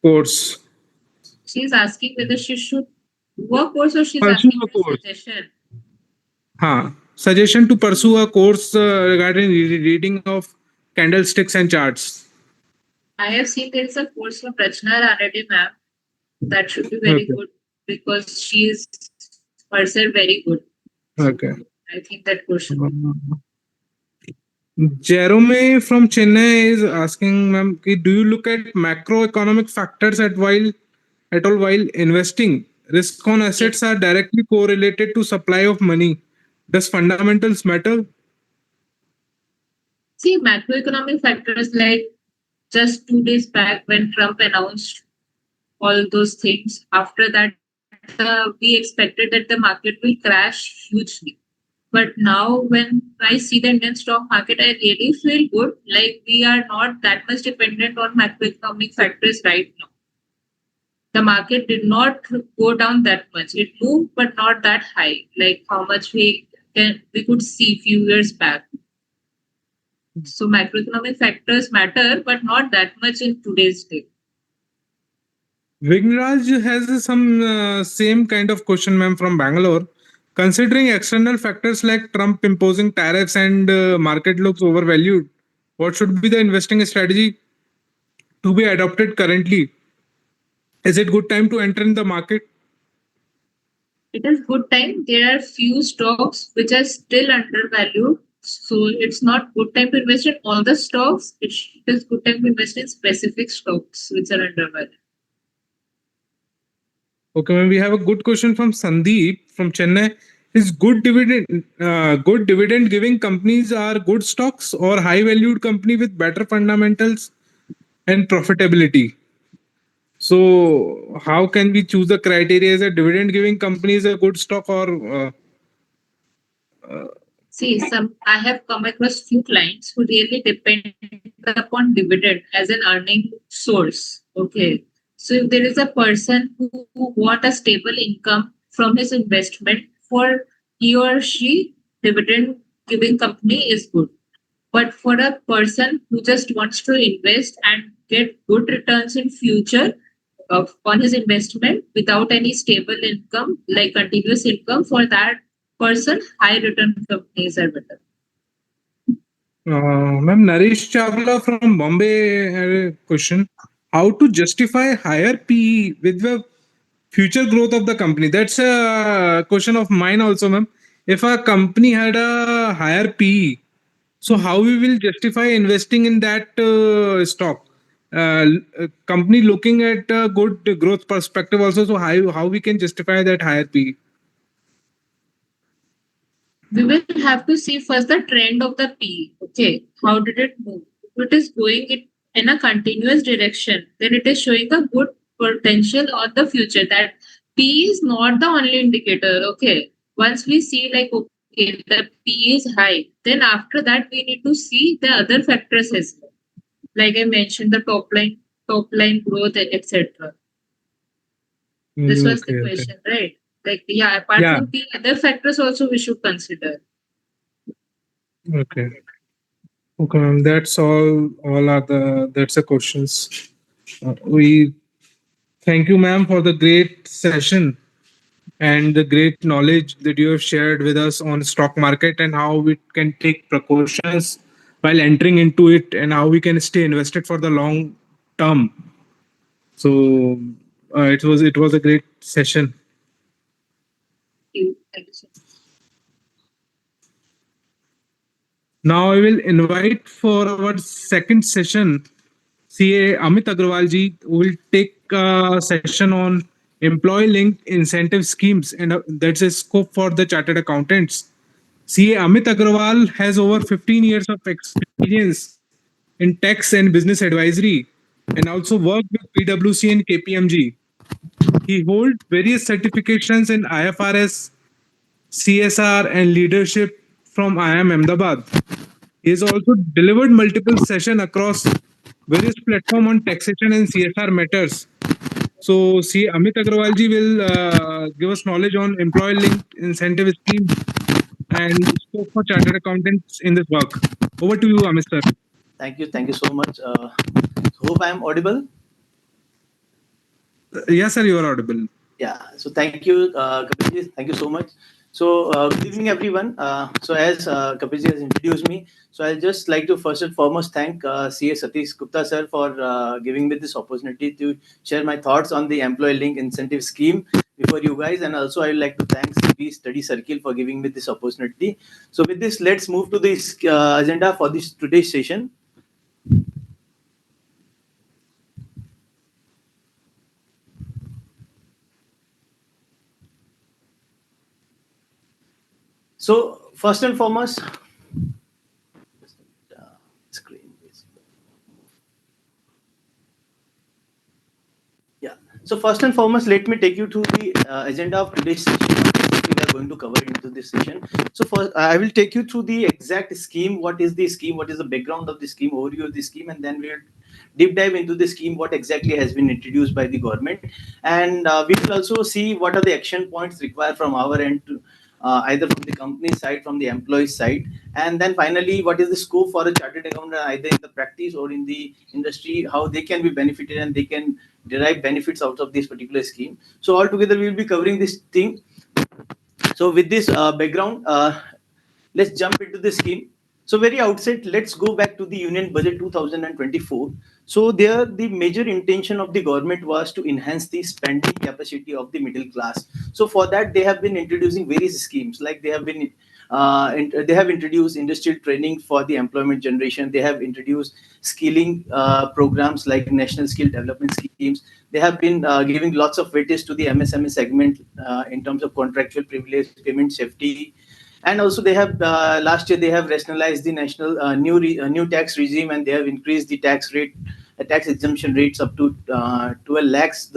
course. She's asking whether she should do a course or she's Pursue asking a for course. suggestion. Suggestion to pursue a course regarding reading of candlesticks and charts. I have seen there is a course from Rachna Ranade ma'am. That should be very Okay. good because she is herself very good. Okay. So I think that course should be. Jerome from Chennai is asking, ma'am, do you look at macroeconomic factors at all while investing? Risk on assets Yes. are directly correlated to supply of money. Does fundamentals matter? See, macroeconomic factors like just 2 days back when Trump announced all those things, after that, we expected that the market will crash hugely. But now, when I see the Indian stock market, I really feel good. Like we are not that much dependent on macroeconomic factors right now. The market did not go down that much. It moved, but not that high, like how much we could see few years back. So macroeconomic factors matter, but not that much in today's day. Vignraj has some same kind of question, ma'am, from Bangalore. Considering external factors like Trump imposing tariffs and market looks overvalued, what should be the investing strategy to be adopted currently? Is it good time to enter in the market? It is good time. There are few stocks which are still undervalued. So it's not good time to invest in all the stocks. It is good time to invest in specific stocks which are undervalued. Okay, ma'am, we have a good question from Sandeep from Chennai. Is good dividend giving companies are good stocks or high valued company with better fundamentals and profitability? So, how can we choose the criteria? Is a dividend giving company is a good stock or See, some I have come across few clients who really depend upon dividend as an earning source. Okay. So if there is a person who want a stable income from his investment, for he or she, dividend giving company is good. But for a person who just wants to invest and get good returns in future, on his investment without any stable income, like continuous income, for that person, high return companies are better. Ma'am, Naresh Chawla from Bombay had a question. How to justify higher PE with the future growth of the company? That's a question of mine also, ma'am. If a company had a higher PE, so how we will justify investing in that stock? Company looking at a good growth perspective also. So how we can justify that higher PE? We will have to see first the trend of the P. Okay, how did it move? If it is going in a continuous direction, then it is showing a good potential on the future. That P is not the only indicator. Okay, once we see like okay, the P is high, then after that we need to see the other factors as well. Like I mentioned, the top line growth, etc. This was the Okay, okay. question, right? Like yeah, apart Yeah, from P, other factors also we should consider. okay. Okay, ma'am. That's all. All are the that's the questions. We thank you, ma'am, for the great session and the great knowledge that you have shared with us on stock market and how we can take precautions while entering into it and how we can stay invested for the long term. So it was a great session. Thank you so much. Now I will invite for our second session CA Amit Agrawal ji will take a session on employee linked incentive schemes, and that's a scope for the chartered accountants. CA Amit Agrawal has over 15 years of experience in tax and business advisory and also worked with PwC and KPMG. He holds various certifications in IFRS, CSR, and leadership from IIM Ahmedabad. He has also delivered multiple sessions across various platforms on taxation and CSR matters. So, see, Amit Agrawal ji will give us knowledge on employee-linked incentive schemes and scope for chartered accountants in this work. Over to you, Amit sir. Thank you so much. Hope I am audible. Yes, sir, you are audible. Yeah. So thank you, Kapilji. Thank you so much. So good evening, everyone. So as Kapilji has introduced me, so I'll just like to first and foremost thank CA Satish Gupta sir for giving me this opportunity to share my thoughts on the employee link incentive scheme before you guys, and also I would like to thank CP Study Circle for giving me this opportunity. So with this, let's move to this agenda for this today's session. So first and foremost, screen. Yeah. So first and foremost, let me take you to the agenda of today's session. What we are going to cover into this session. So first, I will take you through the exact scheme. What is the scheme? What is the background of the scheme? Overview of the scheme, and then we'll deep dive into the scheme. What exactly has been introduced by the government, and we will also see what are the action points required from our end to, either from the company side, from the employee side, and then finally, what is the scope for a chartered accountant, either in the practice or in the industry, how they can be benefited and they can derive benefits out of this particular scheme. So altogether, we will be covering this thing. So with this background, let's jump into the scheme. So very outset, let's go back to the Union Budget 2024. So there, the major intention of the government was to enhance the spending capacity of the middle class. So for that, they have been introducing various schemes, like they have introduced industrial training for the employment generation. They have introduced skilling programs like national skill development schemes. They have been giving lots of weightage to the MSME segment in terms of contractual privilege, payment safety, and also they have last year they have rationalized the national new tax regime, and they have increased the tax rate, tax exemption rates up to 12 lakhs.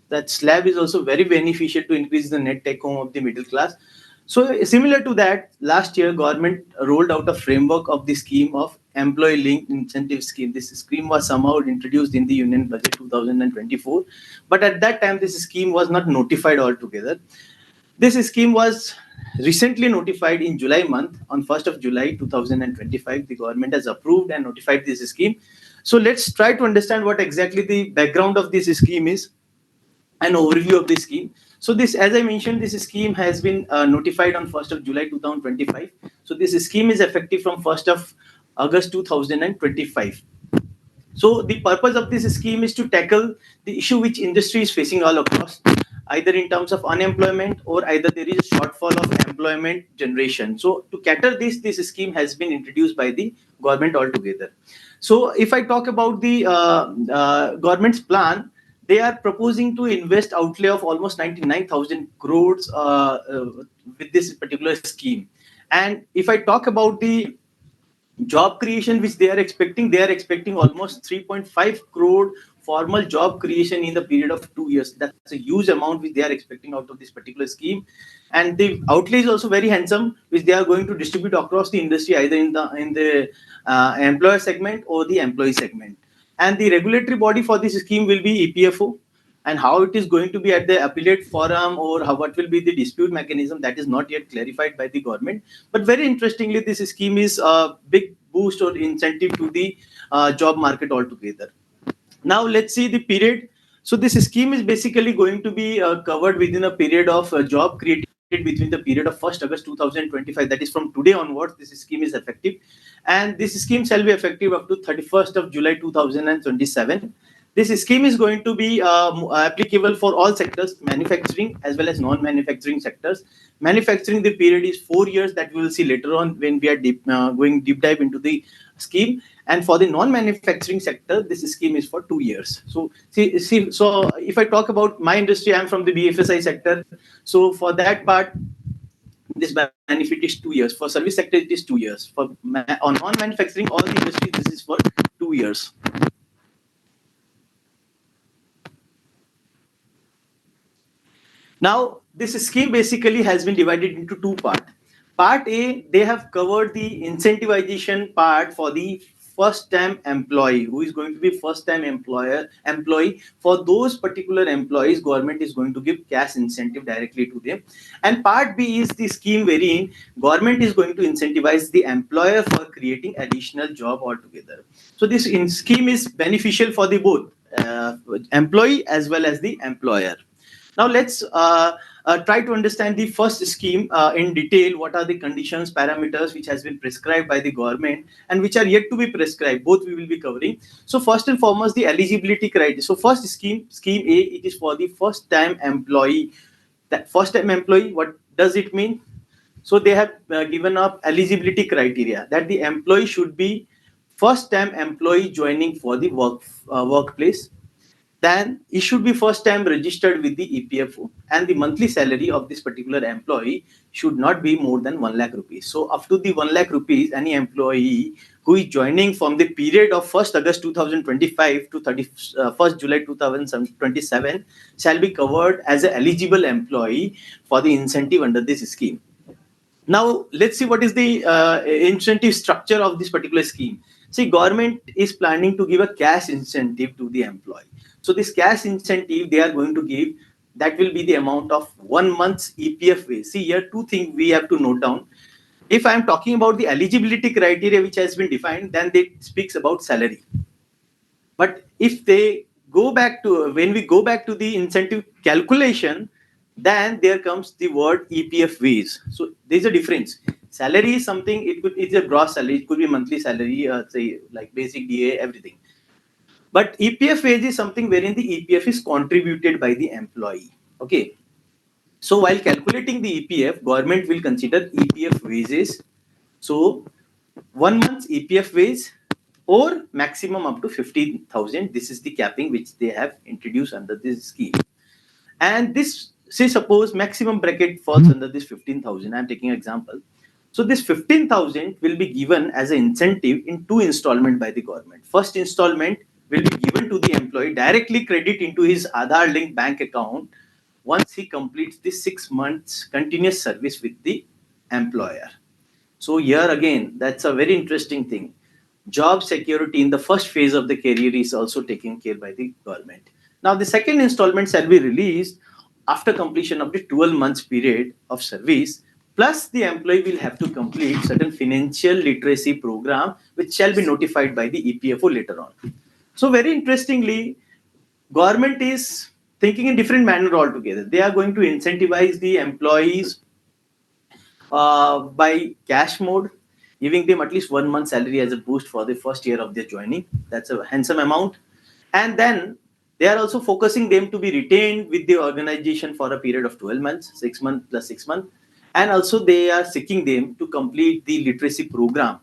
That slab is also very beneficial to increase the net take home of the middle class. So similar to that, last year government rolled out a framework of the scheme of employee linked incentive scheme. This scheme was somehow introduced in the Union Budget 2024, but at that time this scheme was not notified altogether. This scheme was recently notified in July month. On 1st of July 2025, the government has approved and notified this scheme. So let's try to understand what exactly the background of this scheme is. an overview of the scheme. So this, as I mentioned, this scheme has been notified on 1st of July 2025. So this scheme is effective from 1st of August 2025. So the purpose of this scheme is to tackle the issue which industry is facing all across, either in terms of unemployment or either there is a shortfall of employment generation. So to cater this scheme has been introduced by the government altogether. So if I talk about the government's plan, they are proposing to invest outlay of almost 99,000 crores with this particular scheme. And if I talk about the job creation which they are expecting almost 3.5 crore formal job creation in the period of 2 years. That's a huge amount which they are expecting out of this particular scheme. And the outlay is also very handsome, which they are going to distribute across the industry, either in the employer segment or the employee segment. And the regulatory body for this scheme will be EPFO. And how it is going to be at the appellate forum, or how, what will be the dispute mechanism, that is not yet clarified by the government. But very interestingly, this scheme is a big boost or incentive to the job market altogether. Now let's see the period. So this scheme is basically going to be covered within a period of job created between the period of 1st August 2025, that is from today onwards this scheme is effective. And this scheme shall be effective up to 31st of July 2027. This scheme is going to be applicable for all sectors, manufacturing as well as non-manufacturing sectors. Manufacturing, the period is 4 years, that we will see later on when we are going deep dive into the scheme. And for the non-manufacturing sector, this scheme is for 2 years. So so if I talk about my industry, I'm from the BFSI sector. So for that part, this benefit is 2 years. For service sector, it is 2 years. For on non-manufacturing, all the industry, this is for 2 years. Now, this scheme basically has been divided into two parts. Part A, they have covered the incentivization part for the first-time employee who is going to be first-time employee. For those particular employees, government is going to give cash incentive directly to them. And part B is the scheme wherein government is going to incentivize the employer for creating additional job altogether. So this scheme is beneficial for the both employee as well as the employer. Now let's try to understand the first scheme in detail. What are the conditions, parameters which has been prescribed by the government and which are yet to be prescribed? Both we will be covering. So first and foremost, the eligibility criteria. So first scheme A, it is for the first-time employee. That first-time employee, what does it mean? So they have given up eligibility criteria that the employee should be first-time employee joining for the workplace. Then he should be first time registered with the EPFO, and the monthly salary of this particular employee should not be more than 1 lakh rupees. So up to the 1 lakh rupees, any employee who is joining from the period of 1st August 2025 to 31st July 2027 shall be covered as an eligible employee for the incentive under this scheme. Now let's see what is the incentive structure of this particular scheme. See, government is planning to give a cash incentive to the employee. So this cash incentive they are going to give, that will be the amount of 1 month's EPF wage. See, here two things we have to note down. If I am talking about the eligibility criteria which has been defined, then they speaks about salary. But if they go back to, when we go back to the incentive calculation, then there comes the word EPF wage. So there's a difference. Salary is something, it's a gross salary, it could be monthly salary, say like basic DA, everything. But EPF wage is something wherein the EPF is contributed by the employee. Okay. So while calculating the EPF, government will consider EPF wages. So 1 month's EPF wage or maximum up to 15,000. This is the capping which they have introduced under this scheme. And this, say suppose maximum bracket falls under this 15,000. I'm taking an example. So this 15,000 will be given as an incentive in two installment by the government. First installment will be given to the employee, directly credit into his Aadhaar linked bank account once he completes the 6 months continuous service with the employer. So here again, that's a very interesting thing. Job security in the first phase of the career is also taken care by the government. Now the second installment shall be released after completion of the 12 months period of service, plus the employee will have to complete certain financial literacy program which shall be notified by the EPFO later on. So very interestingly, government is thinking in different manner altogether. They are going to incentivize the employees by cash mode, giving them at least 1 month salary as a boost for the first year of their joining. That's a handsome amount. And then they are also focusing them to be retained with the organization for a period of 12 months, 6 months plus 6 months. And also they are seeking them to complete the literacy program.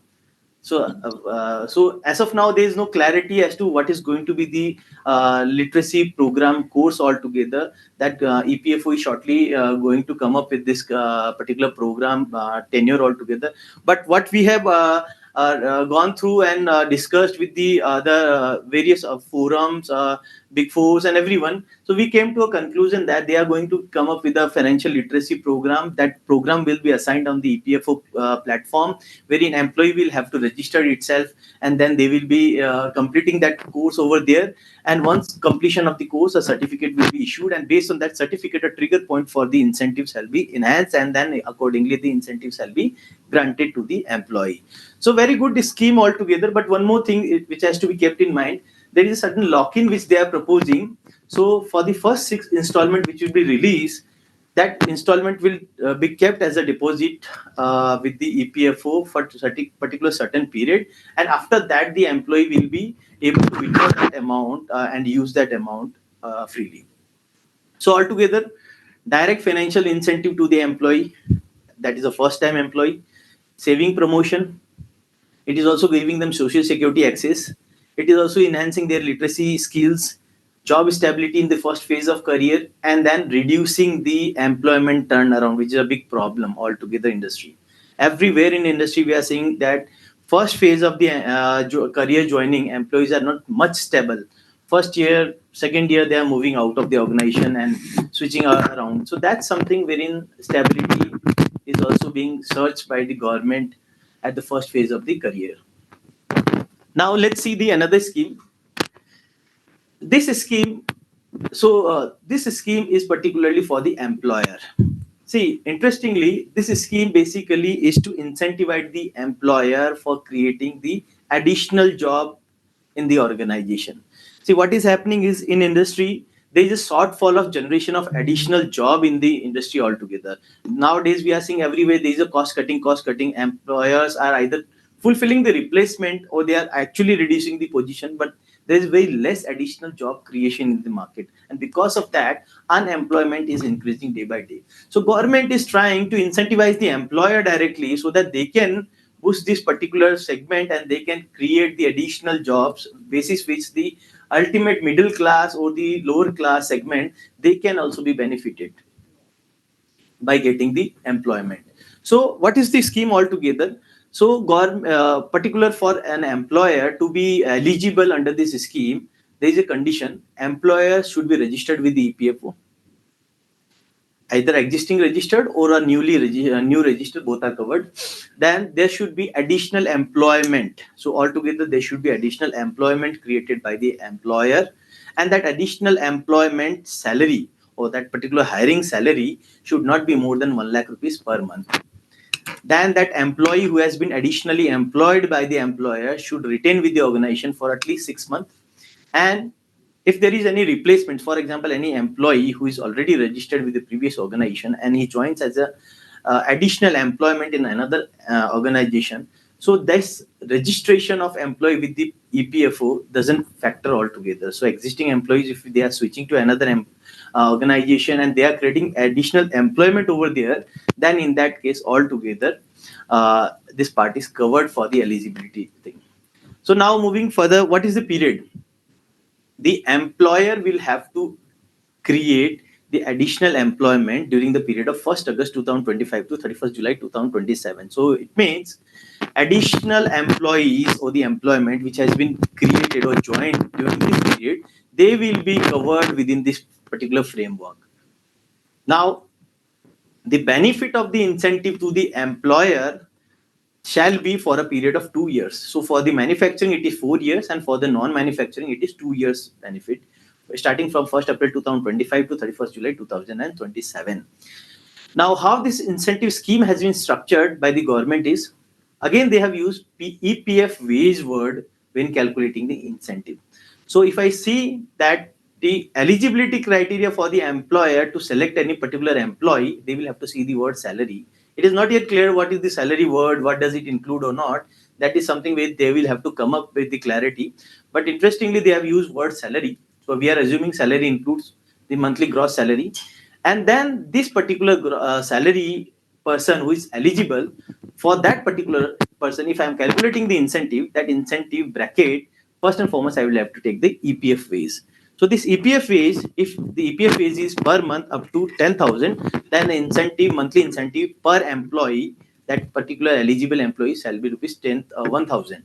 So as of now, there is no clarity as to what is going to be the literacy program course altogether. That EPFO is shortly going to come up with this particular program tenure altogether. But what we have gone through and discussed with the other various forums, big fours, and everyone, so we came to a conclusion that they are going to come up with a financial literacy program. That program will be assigned on the EPFO platform, wherein employee will have to register itself, and then they will be completing that course over there. And once completion of the course, a certificate will be issued, and based on that certificate, a trigger point for the incentives shall be enhanced, and then accordingly the incentives shall be granted to the employee. So very good scheme altogether. But one more thing which has to be kept in mind, there is a certain lock-in which they are proposing. So for the first 6 installment which will be released, that installment will be kept as a deposit with the EPFO for particular certain period, and after that the employee will be able to withdraw that amount and use that amount freely. So altogether, direct financial incentive to the employee, that is a first time employee, saving promotion. It is also giving them social security access. It is also enhancing their literacy skills, job stability in the first phase of career, and then reducing the employment turnaround, which is a big problem altogether industry. Everywhere in industry, we are seeing that first phase of the career joining, employees are not much stable. First year, second year, they are moving out of the organization and switching around. So that's something wherein stability is also being searched by the government at the first phase of the career. Now let's see the another scheme. This scheme, this scheme is particularly for the employer. See, interestingly, this scheme basically is to incentivize the employer for creating the additional job in the organization. See, what is happening is in industry, there is a shortfall of generation of additional job in the industry altogether. Nowadays, we are seeing everywhere there is a cost cutting, cost cutting. Employers are either fulfilling the replacement or they are actually reducing the position, but there is very less additional job creation in the market. And because of that, unemployment is increasing day by day. So government is trying to incentivize the employer directly so that they can boost this particular segment and they can create the additional jobs basis which the ultimate middle class or the lower class segment, they can also be benefited by getting the employment. So what is the scheme altogether? So particular for an employer to be eligible under this scheme, there is a condition: employer should be registered with the EPFO, either existing registered or a new registered, both are covered. Then there should be additional employment. So altogether there should be additional employment created by the employer, and that additional employment salary or that particular hiring salary should not be more than 1 lakh rupees per month. Then that employee who has been additionally employed by the employer should retain with the organization for at least 6 months. And if there is any replacement, for example, any employee who is already registered with the previous organization and he joins as a additional employment in another organization, so this registration of employee with the EPFO doesn't factor altogether. So existing employees, if they are switching to another organization and they are creating additional employment over there, then in that case altogether this part is covered for the eligibility thing. So now moving further, what is the period? The employer will have to create the additional employment during the period of 1st August 2025 to 31st July 2027. So it means additional employees or the employment which has been created or joined during this period, they will be covered within this particular framework. Now, the benefit of the incentive to the employer shall be for a period of 2 years. So for the manufacturing, it is 4 years, and for the non-manufacturing, it is 2 years benefit, starting from 1st April 2025 to 31st July 2027. Now, how this incentive scheme has been structured by the government is, again, they have used EPF wage word when calculating the incentive. So if I see that the eligibility criteria for the employer to select any particular employee, they will have to see the word salary. It is not yet clear what is the salary word, what does it include or not. That is something where they will have to come up with the clarity. But interestingly, they have used word salary. So we are assuming salary includes the monthly gross salary. And then this particular salary person who is eligible, for that particular person, if I am calculating the incentive, that incentive bracket, first and foremost, I will have to take the EPF wage. So this EPF wage, if the EPF wage is per month up to 10,000, then the incentive, monthly incentive per employee, that particular eligible employee shall be rupees 1,000.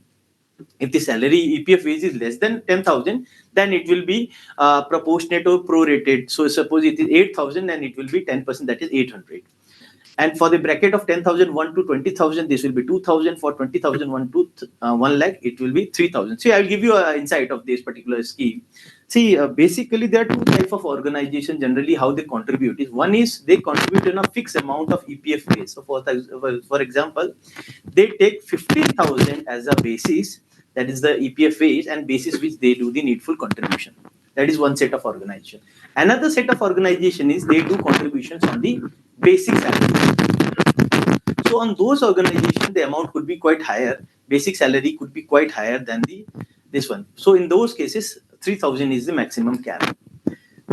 If the salary EPF wage is less than 10,000, then it will be proportionate or prorated. So suppose it is 8,000, then it will be 10%, that is 800. And for the bracket of 10,000 1 to 20,000, this will be 2,000. For 20,000 1 to 1 lakh, it will be 3,000. See, I will give you an insight of this particular scheme. See, basically there are two types of organization generally how they contribute. Is one is they contribute in a fixed amount of EPF base. So for example, they take 15,000 as a basis, that is the EPF base, and basis which they do the needful contribution. That is one set of organization. Another set of organization is they do contributions on the basic salary. So on those organizations, the amount could be quite higher. Basic salary could be quite higher than this one. So in those cases, 3,000 is the maximum cap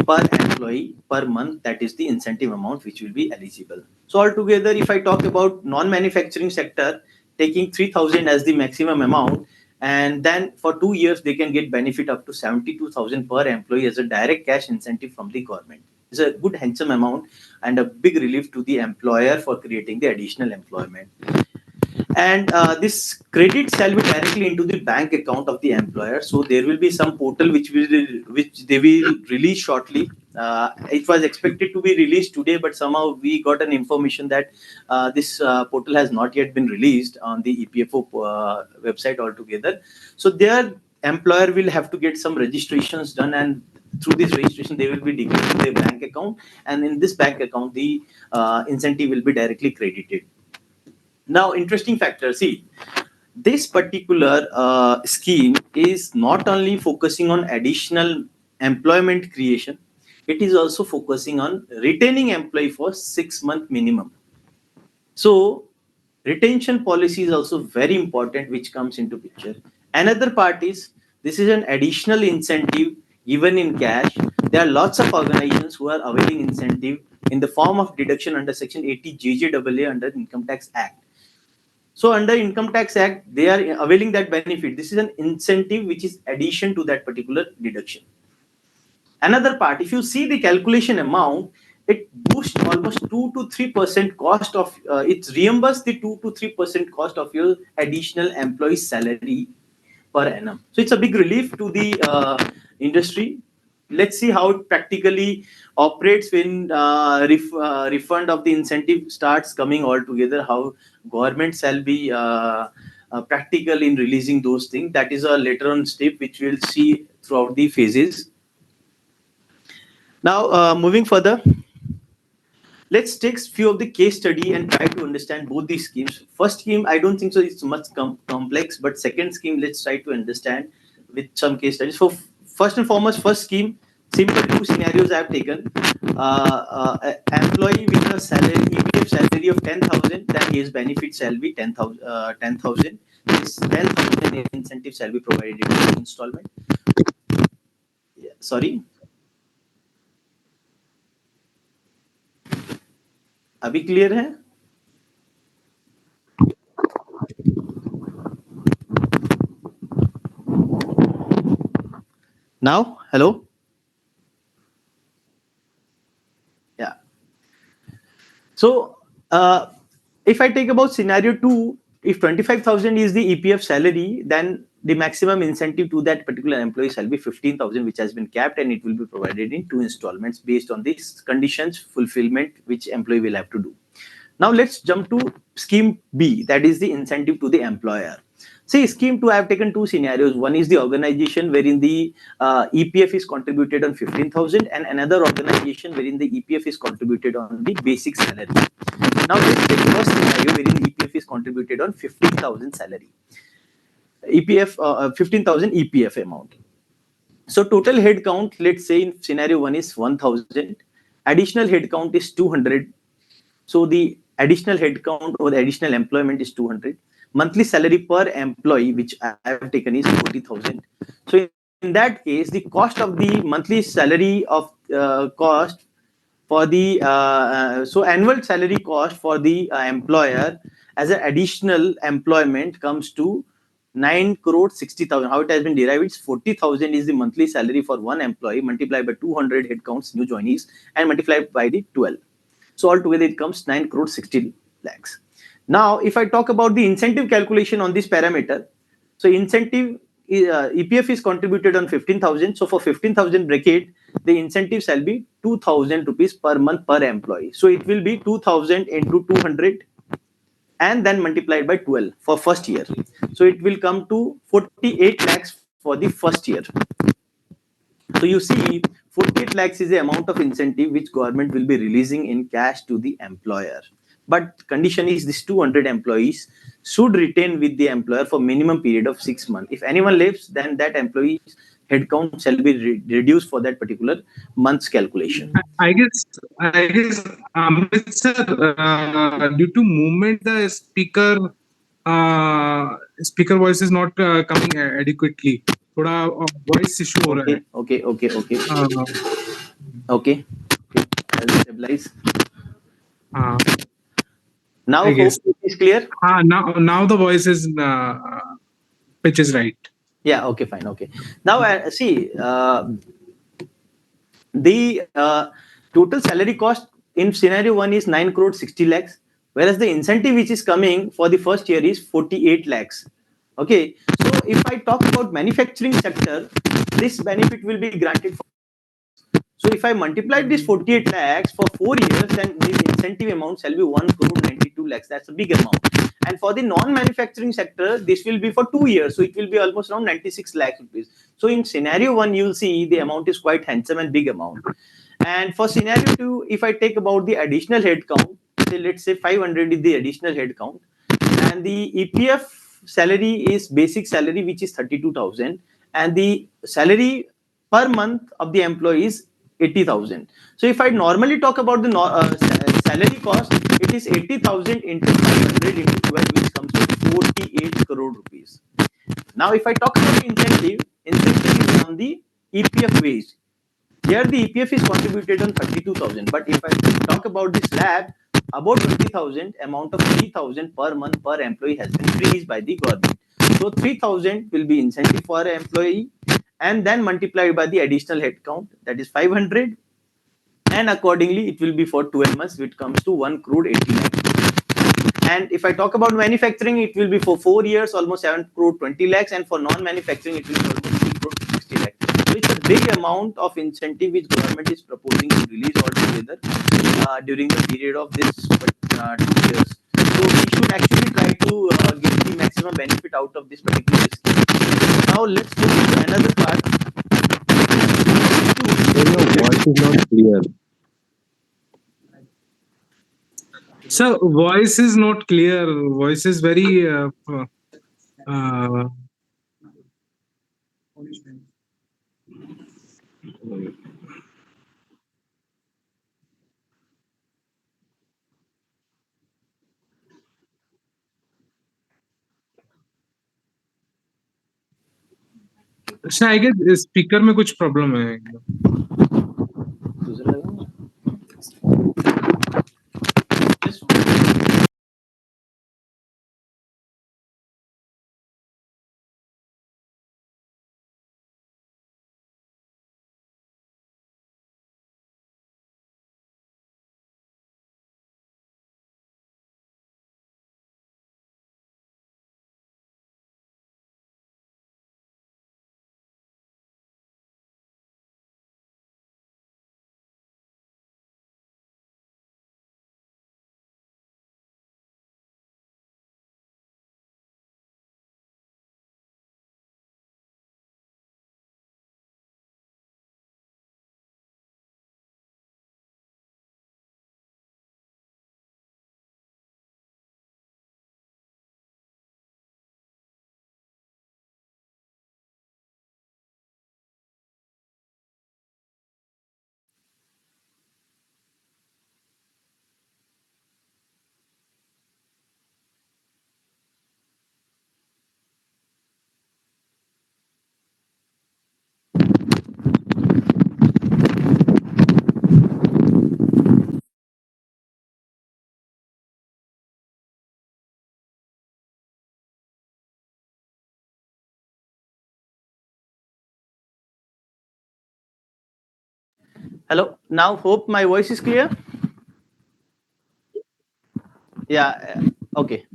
per employee per month. That is the incentive amount which will be eligible. So altogether, if I talk about non-manufacturing sector, taking 3,000 as the maximum amount, and then for 2 years they can get benefit up to 72,000 per employee as a direct cash incentive from the government. It's a good handsome amount and a big relief to the employer for creating the additional employment. And this credit shall be directly into the bank account of the employer. So there will be some portal which they will release shortly. It was expected to be released today, but somehow we got an information that this portal has not yet been released on the EPFO website altogether. So their employer will have to get some registrations done, and through this registration they will be declaring their bank account, and in this bank account the incentive will be directly credited. Now, interesting factor. See, this particular scheme is not only focusing on additional employment creation, it is also focusing on retaining employee for 6 month minimum. So, retention policy is also very important, which comes into picture. Another part is this is an additional incentive given in cash. There are lots of organizations who are availing incentive in the form of deduction under Section 80 JJAA under Income Tax Act. So under Income Tax Act, they are availing that benefit. This is an incentive which is addition to that particular deduction. Another part, if you see the calculation amount, it boosts almost 2 to 3% cost of, it's reimbursed the 2 to 3% cost of your additional employee salary per annum. So it's a big relief to the industry. Let's see how it practically operates when refund of the incentive starts coming all together, how government shall be practical in releasing those things. That is a later on step which we'll see throughout the phases. Now, moving further, let's take few of the case study and try to understand both these schemes. First scheme, I don't think so it's much complex, but second scheme, let's try to understand with some case studies. So first and foremost, first scheme, simple two scenarios I have taken. Employee with a salary, EPF salary of 10,000, then his benefit shall be 10,000. This 10,000 incentive shall be provided in installment. Yeah, sorry. अभी clear है? Now, hello? Yeah. So, if I take about scenario 2, if 25,000 is the EPF salary, then the maximum incentive to that particular employee shall be 15,000, which has been capped, and it will be provided in 2 installments based on these conditions fulfillment which employee will have to do. Now let's jump to scheme B, that is the incentive to the employer. See, scheme 2, I have taken 2 scenarios. One is the organization wherein the EPF is contributed on 15,000, and another organization wherein the EPF is contributed on the basic salary. Now let's take first scenario wherein EPF is contributed on 15,000 salary. EPF 15,000 EPF amount. So total head count, let's say in scenario 1 is 1000, additional head count is 200. So the additional head count or the additional employment is 200. Monthly salary per employee, which I have taken, is 40,000. So in that case, the cost of the monthly salary of cost for the so annual salary cost for the employer as an additional employment comes to 9 crore 60,000. How it has been derived? It's 40,000 is the monthly salary for one employee multiplied by 200 headcounts, new joinees, and multiplied by the 12. So altogether it comes 9 crore 60 lakhs. Now, if I talk about the incentive calculation on this parameter, so incentive EPF is contributed on 15,000. So for 15,000 bracket, the incentive shall be 2,000 rupees per month per employee. So it will be 2,000 into 200 and then multiplied by 12 for first year. So it will come to 48 lakhs for the first year. So you see, 48 lakhs is the amount of incentive which government will be releasing in cash to the employer. But condition is this 200 employees should retain with the employer for minimum period of 6 months. If anyone leaves, then that employee's headcount shall be reduced for that particular month's calculation. I guess Amit sir, due to movement, the speaker voice is not coming adequately. थोड़ा voice issue हो रहा है. Okay. Okay. I'll stabilize. हाँ, Now I hope guess. it is clear. Now the voice is pitch is right. Yeah. Okay. Fine. Okay. Now see. The total salary cost in scenario 1 is 9 crore 60 lakhs, whereas the incentive which is coming for the first year is 48 lakhs. Okay, so if I talk about manufacturing sector, this benefit will be granted for. So if I multiply this 48 lakhs for 4 years, then this incentive amount shall be 1 crore 92 lakhs. That's a big amount. And for the non-manufacturing sector, this will be for 2 years. So it will be almost around 96 lakh rupees. So in scenario 1, you'll see the amount is quite handsome and big amount. And for scenario 2, if I take about the additional head count, say let's say 500 is the additional head count, and the EPF salary is basic salary, which is 32,000, and the salary per month of the employee is 80,000. So if I normally talk about the salary cost, it is 80,000 into 500 into 12, which comes to 48 crore rupees. Now, if I talk about the incentive is on the EPF wage. Here the EPF is contributed on 32,000, but if I talk about the slab, about 20,000, amount of 3,000 per month per employee has been released by the government. So 3,000 will be incentive for an employee, and then multiplied by the additional headcount, that is 500, and accordingly it will be for 12 months, which comes to 1 crore 80 lakhs. And if I talk about manufacturing, it will be for 4 years, almost 7 crore 20 lakhs, and for non-manufacturing, it will be almost 3 crore 60 lakhs. So it's a big amount of incentive which government is proposing to release altogether during the period of this 2 years. So we should actually try to get the maximum benefit out of this particular scheme. Now let's move to another part. Your voice is not clear. So voice is not clear. Voice is very. Uh, अच्छा I guess speaker में कुछ problem है. दूसरा लगाऊं? Hello. Now, hope my voice is clear. Yeah. Okay.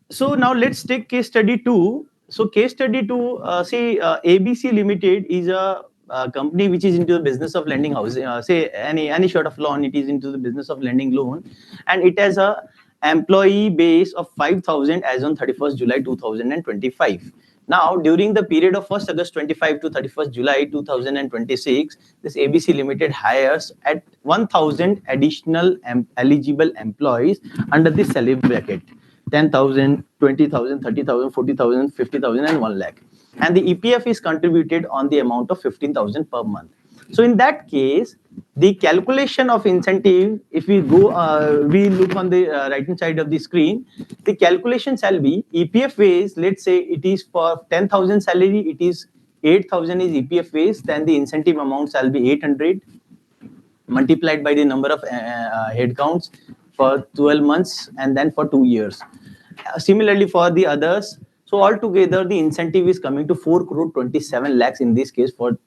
So now let's take case study 2. So case study 2, say ABC Limited is a company which is into the business of lending housing. Say any sort of loan, it is into the business of lending loan, and it has a employee base of 5,000 as on 31st July 2025. Now, during the period of 1st August 25 to 31st July 2026, this ABC Limited hires at 1,000 additional eligible employees under the salary bracket. 10,000, 20,000, 30,000, 40,000, 50,000, and 1 lakh. And the EPF is contributed on the amount of 15,000 per month. So in that case, the calculation of incentive, if we go, we look on the right hand side of the screen, the calculation shall be EPF base. Let's say it is for 10,000 salary, it is 8,000 is EPF base, then the incentive amount shall be 800 multiplied by the number of head counts for 12 months and then for 2 years. Similarly for the others, so altogether the incentive is coming to 4 crore 27 lakhs in this case for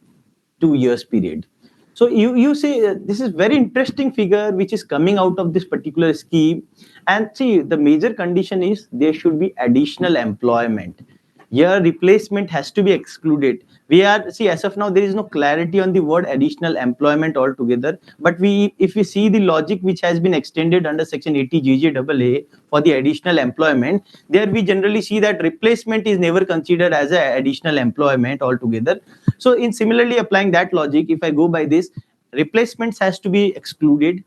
2 years period. So you see this is very interesting figure which is coming out of this particular scheme. And see, the major condition is there should be additional employment. Here replacement has to be excluded. We are, see, as of now there is no clarity on the word additional employment altogether, but we, if we see the logic which has been extended under section 80 JJAA for the additional employment, there we generally see that replacement is never considered as a additional employment altogether. So in similarly applying that logic, if I go by this, replacements has to be excluded.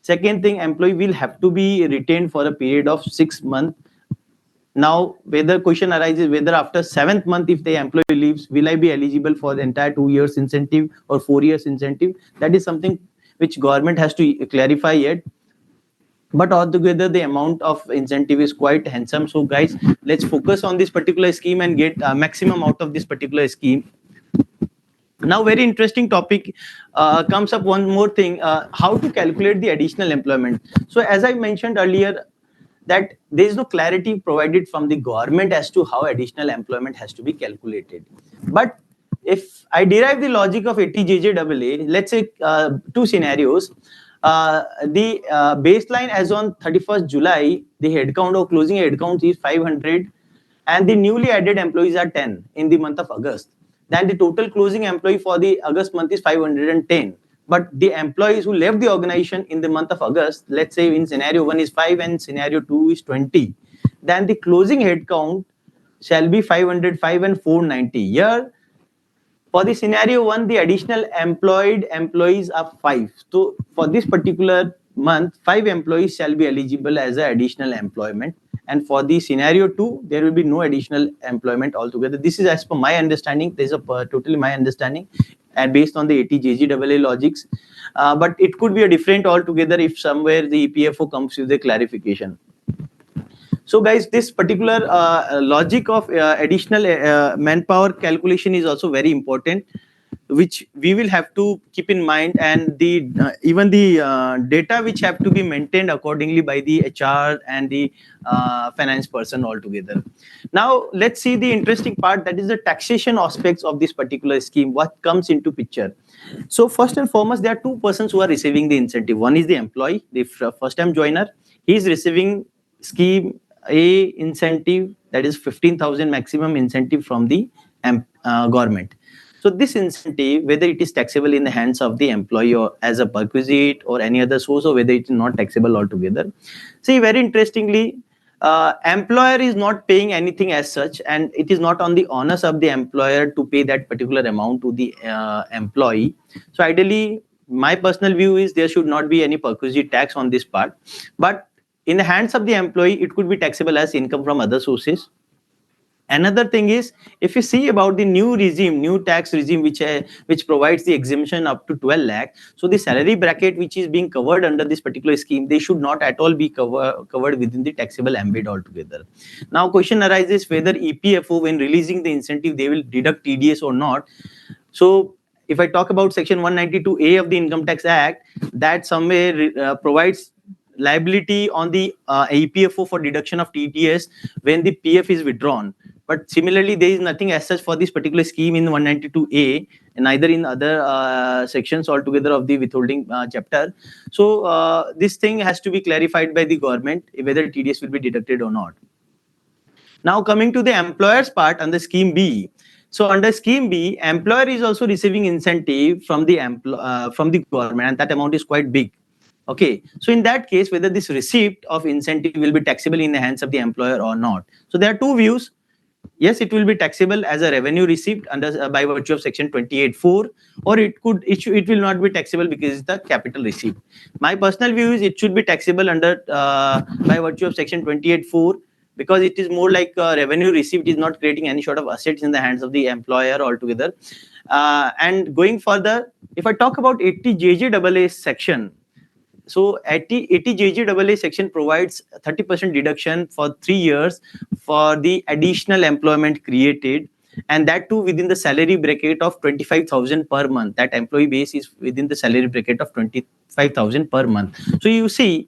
Second thing, employee will have to be retained for a period of 6 months. Now, whether question arises whether after 7th month, if the employee leaves, will I be eligible for the entire 2 years incentive or 4 years incentive? That is something which government has to clarify yet. But altogether, the amount of incentive is quite handsome. So, guys, let's focus on this particular scheme and get maximum out of this particular scheme. Now, very interesting topic comes up. One more thing: how to calculate the additional employment. So, as I mentioned earlier, that there is no clarity provided from the government as to how additional employment has to be calculated. But if I derive the logic of 80 JJAA, let's say 2 scenarios. The baseline as on 31st July, the headcount or closing headcount is 500, and the newly added employees are 10 in the month of August. Then the total closing employee for the August month is 510. But the employees who left the organization in the month of August, let's say in scenario 1 is 5 and scenario 2 is 20, then the closing headcount shall be 505 and 490. Here, for the scenario 1, the additional employed employees are 5. So for this particular month, 5 employees shall be eligible as an additional employment. And for the scenario 2, there will be no additional employment altogether. This is as per my understanding. This is totally my understanding and based on the 80 JGAA logics. But it could be a different altogether if somewhere the EPFO comes with a clarification. So guys, this particular logic of additional manpower calculation is also very important, which we will have to keep in mind, and the even the data which have to be maintained accordingly by the HR and the finance person altogether. Now let's see the interesting part, that is the taxation aspects of this particular scheme, what comes into picture. So first and foremost, there are 2 persons who are receiving the incentive. One is the employee, the first time joiner. He is receiving scheme A incentive, that is 15,000 maximum incentive from the government. So this incentive, whether it is taxable in the hands of the employee or as a perquisite or any other source, or whether it is not taxable altogether. See, very interestingly, employer is not paying anything as such, and it is not on the onus of the employer to pay that particular amount to the employee. So ideally, my personal view is there should not be any perquisite tax on this part. But in the hands of the employee, it could be taxable as income from other sources. Another thing is, if you see about the new regime, new tax regime, which provides the exemption up to 12 lakh. So the salary bracket which is being covered under this particular scheme, they should not at all be covered within the taxable ambit altogether. Now question arises whether EPFO, when releasing the incentive, they will deduct TDS or not. So if I talk about section 192A of the Income Tax Act, that somewhere provides liability on the EPFO for deduction of TDS when the PF is withdrawn. But similarly, there is nothing as such for this particular scheme in 192A, and neither in other sections altogether of the withholding chapter. So this thing has to be clarified by the government whether TDS will be deducted or not. Now coming to the employer's part under scheme B. So under scheme B, employer is also receiving incentive from the government, and that amount is quite big. Okay, so in that case, whether this receipt of incentive will be taxable in the hands of the employer or not. So there are two views. Yes, it will be taxable as a revenue received under by virtue of section 28(4), or it will not be taxable because it's the capital receipt. My personal view is it should be taxable under by virtue of section 28(4), because it is more like revenue received is not creating any sort of assets in the hands of the employer altogether. And going further, if I talk about 80JJAA section, so 80JJAA section provides 30% deduction for 3 years for the additional employment created, and that too within the salary bracket of 25,000 per month. That employee base is within the salary bracket of 25,000 per month. So you see,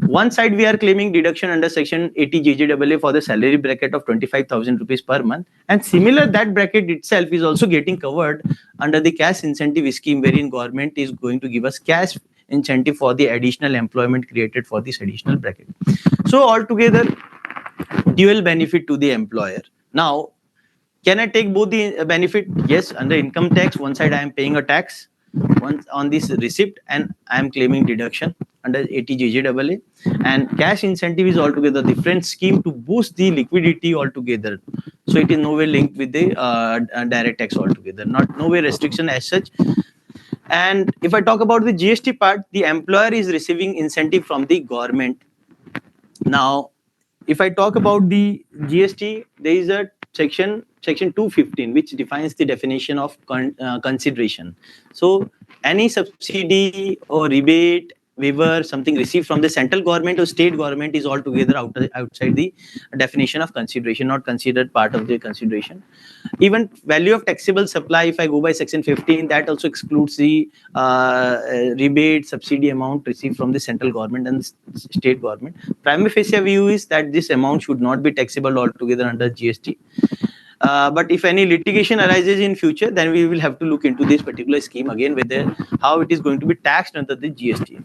one side we are claiming deduction under section 80JJAA for the salary bracket of 25,000 rupees per month, and similar that bracket itself is also getting covered under the cash incentive scheme, wherein government is going to give us cash incentive for the additional employment created for this additional bracket. So altogether, dual benefit to the employer. Now, can I take both the benefit? Yes, under income tax, one side I am paying a tax on this receipt, and I am claiming deduction under 80JJAA, and cash incentive is altogether different scheme to boost the liquidity altogether. So it is nowhere linked with the direct tax altogether, not nowhere restriction as such. And if I talk about the GST part, the employer is receiving incentive from the government. Now, if I talk about the GST, there is a section 215 which defines the definition of consideration. So any subsidy or rebate, waiver, something received from the central government or state government is altogether outside the definition of consideration, not considered part of the consideration. Even value of taxable supply, if I go by section 15, that also excludes the rebate, subsidy amount received from the central government and state government. Prima facie view is that this amount should not be taxable altogether under GST. But if any litigation arises in future, then we will have to look into this particular scheme again, whether how it is going to be taxed under the GST.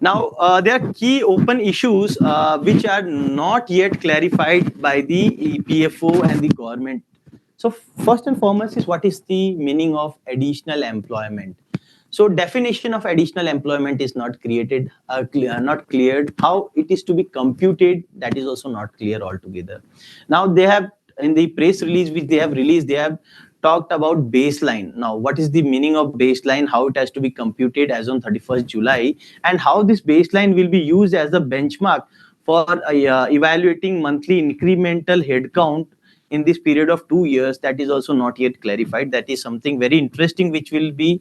Now, there are key open issues which are not yet clarified by the EPFO and the government. So first and foremost is what is the meaning of additional employment. So definition of additional employment is not created, not cleared. How it is to be computed, that is also not clear altogether. Now they have, in the press release which they have released, they have talked about baseline. Now, what is the meaning of baseline, how it has to be computed as on 31st July, and how this baseline will be used as a benchmark for evaluating monthly incremental headcount in this period of 2 years. That is also not yet clarified. That is something very interesting which will be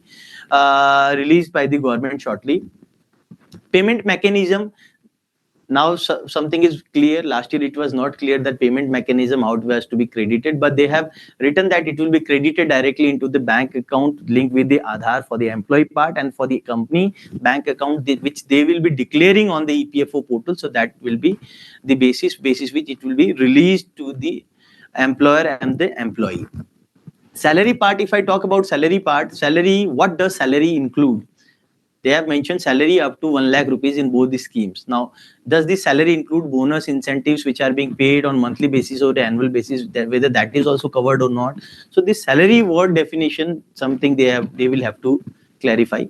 released by the government shortly. Payment mechanism. Now something is clear. Last year it was not clear that payment mechanism how it was to be credited, but they have written that it will be credited directly into the bank account linked with the Aadhaar for the employee part, and for the company bank account which they will be declaring on the EPFO portal. So that will be the basis which it will be released to the employer and the employee. Salary part, if I talk about salary part, salary, what does salary include? They have mentioned salary up to 1 lakh rupees in both the schemes. Now, does the salary include bonus incentives which are being paid on monthly basis or annual basis, whether that is also covered or not? So this salary word definition, something they will have to clarify.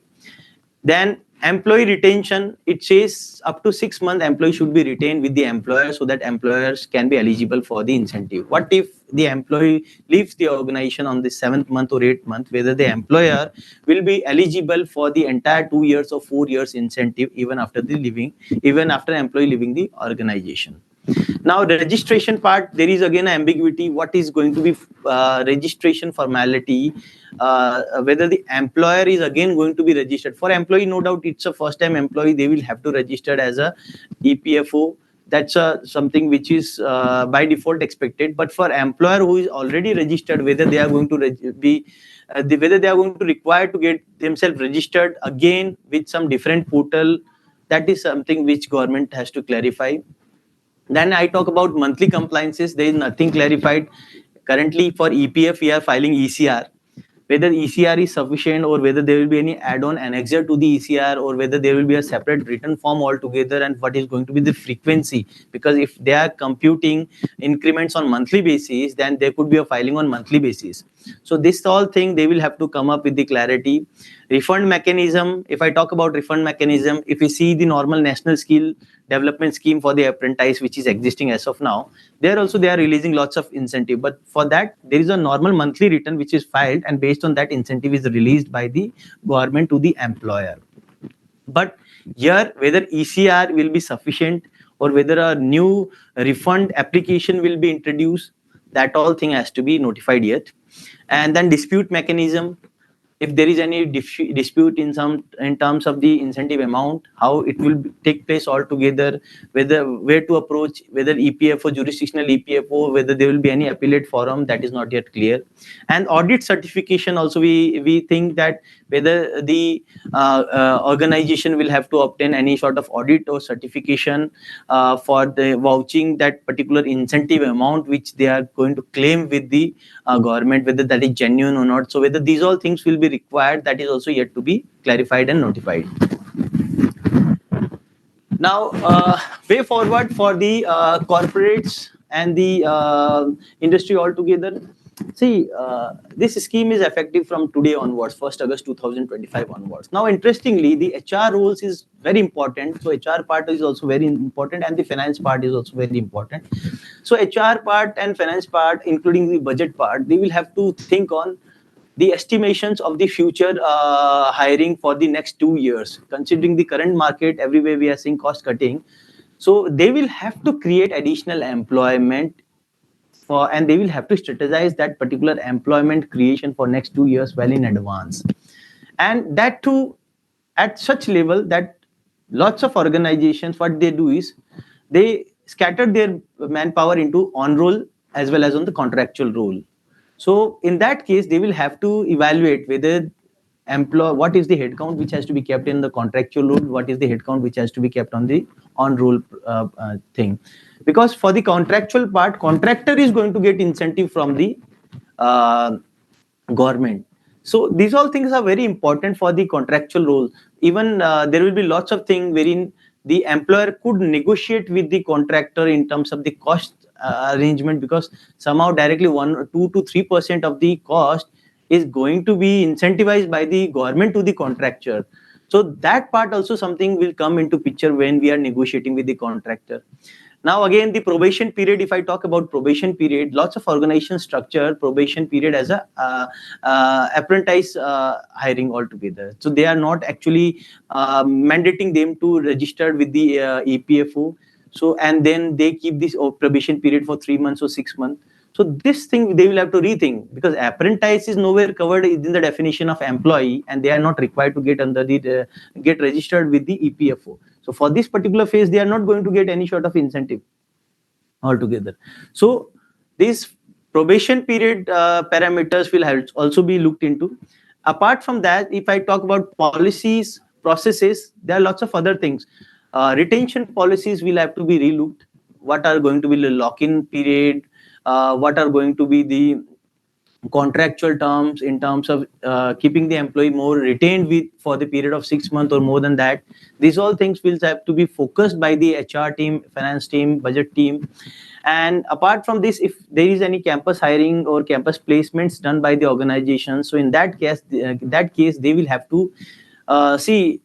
Then employee retention, it says up to 6 months employee should be retained with the employer so that employers can be eligible for the incentive. What if the employee leaves the organization on the 7th month or 8th month, whether the employer will be eligible for the entire 2 years or 4 years incentive even after employee leaving the organization? Now, the registration part, there is again an ambiguity. What is going to be registration formality? Whether the employer is again going to be registered. For employee, no doubt it's a first-time employee. They will have to register as a EPFO. That's something which is by default expected. But for employer who is already registered, whether they are going to whether they are going to require to get themselves registered again with some different portal, that is something which government has to clarify. Then I talk about monthly compliances. There is nothing clarified. Currently for EPF, we are filing ECR. Whether ECR is sufficient or whether there will be any add-on annexure to the ECR or whether there will be a separate written form altogether and what is going to be the frequency. Because if they are computing increments on monthly basis, then there could be a filing on monthly basis. So this all thing they will have to come up with the clarity. Refund mechanism, if I talk about refund mechanism, if you see the normal national skill development scheme for the apprentice which is existing as of now, there also they are releasing lots of incentive, but for that there is a normal monthly return which is filed, and based on that incentive is released by the government to the employer. But here whether ECR will be sufficient or whether a new refund application will be introduced, that all thing has to be notified yet. And then dispute mechanism, if there is any dispute in terms of the incentive amount, how it will take place altogether, whether where to approach, whether EPFO, jurisdictional EPFO, whether there will be any appellate forum, that is not yet clear. And audit certification also, we think that whether the organization will have to obtain any sort of audit or certification for the vouching that particular incentive amount which they are going to claim with the government, whether that is genuine or not. So whether these all things will be required, that is also yet to be clarified and notified. Now, way forward for the corporates and the industry altogether. See, this scheme is effective from today onwards, 1st August 2025 onwards. Now, interestingly, the HR rules is very important. So HR part is also very important, and the finance part is also very important. So HR part and finance part, including the budget part, they will have to think on the estimations of the future hiring for the next 2 years. Considering the current market, everywhere we are seeing cost cutting. So they will have to create additional employment for, and they will have to strategize that particular employment creation for next 2 years well in advance. And that too at such level that lots of organizations, what they do is they scatter their manpower into on roll as well as on the contractual role. So in that case, they will have to evaluate whether what is the headcount which has to be kept in the contractual role, what is the headcount which has to be kept on the on roll thing. Because for the contractual part, contractor is going to get incentive from the uh, government. So these all things are very important for the contractual role. Even there will be lots of things wherein the employer could negotiate with the contractor in terms of the cost arrangement, because somehow directly 1 2 to 3% of the cost is going to be incentivized by the government to the contractor. So that part also something will come into picture when we are negotiating with the contractor. Now again, the probation period, if I talk about probation period, lots of organizations structure probation period as a apprentice hiring altogether. So they are not actually mandating them to register with the EPFO. So and then they keep this probation period for 3 months or 6 months. So this thing they will have to rethink, because apprentice is nowhere covered in the definition of employee, and they are not required to get under the get registered with the EPFO. So for this particular phase, they are not going to get any sort of incentive altogether. So these probation period parameters will have also be looked into. Apart from that, if I talk about policies, processes, there are lots of other things. Retention policies will have to be relooked. What are going to be the lock-in period? What are going to be the contractual terms in terms of keeping the employee more retained with for the period of 6 months or more than that. These all things will have to be focused by the HR team, finance team, budget team. And apart from this, if there is any campus hiring or campus placements done by the organization, so in that case they will have to see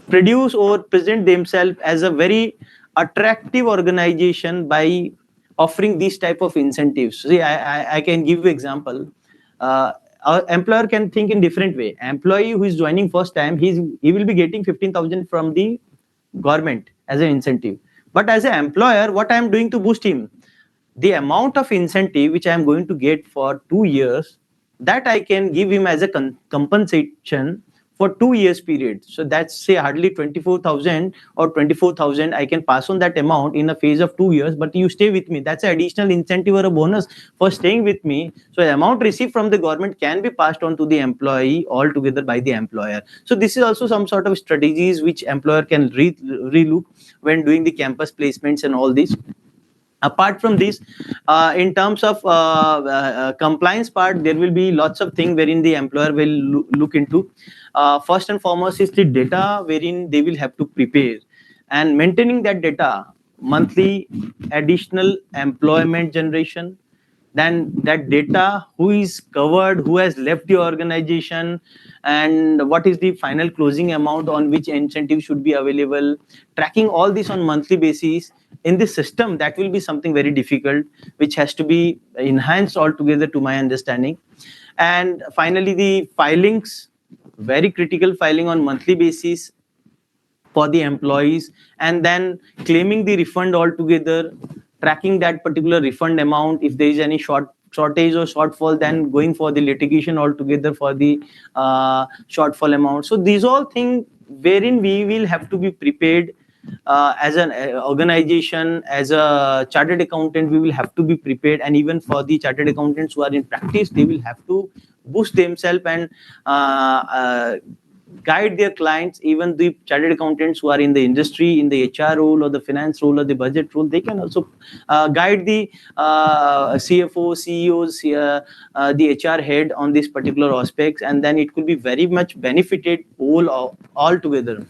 produce or present themselves as a very attractive organization by offering these type of incentives. See, I can give you example. Our employer can think in different way. Employee who is joining first time, he will be getting 15,000 from the government as an incentive. But as an employer, what I am doing to boost him, the amount of incentive which I am going to get for 2 years, that I can give him as a compensation for 2 years period. So that's say hardly 24,000 or 24,000. I can pass on that amount in a phase of 2 years, but you stay with me. That's an additional incentive or a bonus for staying with me. So the amount received from the government can be passed on to the employee altogether by the employer. So this is also some sort of strategies which employer can relook when doing the campus placements and all this. Apart from this, in terms of compliance part, there will be lots of things wherein the employer will look into. First and foremost is the data wherein they will have to prepare and maintaining that data, monthly additional employment generation, then that data, who is covered, who has left the organization, and what is the final closing amount on which incentive should be available. Tracking all this on monthly basis in the system, that will be something very difficult, which has to be enhanced altogether to my understanding. And finally, the filings, very critical filing on monthly basis for the employees, and then claiming the refund altogether, tracking that particular refund amount. If there is any shortage or shortfall, then going for the litigation altogether for the shortfall amount. So these all things wherein we will have to be prepared as an organization, as a chartered accountant, we will have to be prepared. And even for the chartered accountants who are in practice, they will have to boost themselves and guide their clients. Even the chartered accountants who are in the industry, in the HR role or the finance role or the budget role, they can also guide the CFO, CEOs, the HR head on these particular aspects, and then it could be very much benefited all together.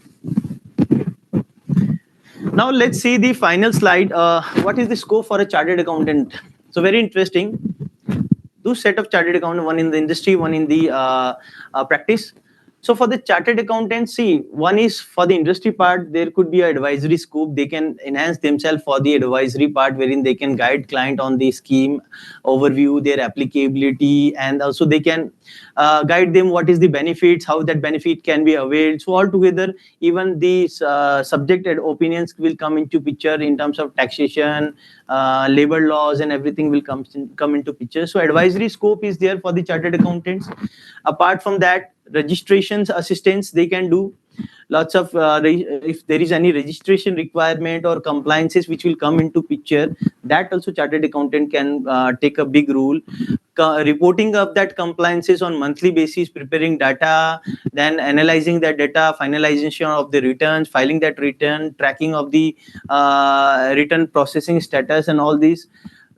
Now let's see the final slide. What is the scope for a chartered accountant? So very interesting. Two set of chartered accountant, one in the industry, one in the practice. So for the chartered accountancy, one is for the industry part, there could be an advisory scope. They can enhance themselves for the advisory part, wherein they can guide client on the scheme overview, their applicability, and also they can guide them what is the benefits, how that benefit can be availed. So altogether, even these subject and opinions will come into picture in terms of taxation, labor laws, and everything will come into picture. So advisory scope is there for the chartered accountants. Apart from that, registrations assistance they can do. Lots of if there is any registration requirement or compliances which will come into picture, that also chartered accountant can take a big role. Reporting of that compliances on monthly basis, preparing data, then analyzing that data, finalization of the returns, filing that return, tracking of the return processing status and all these,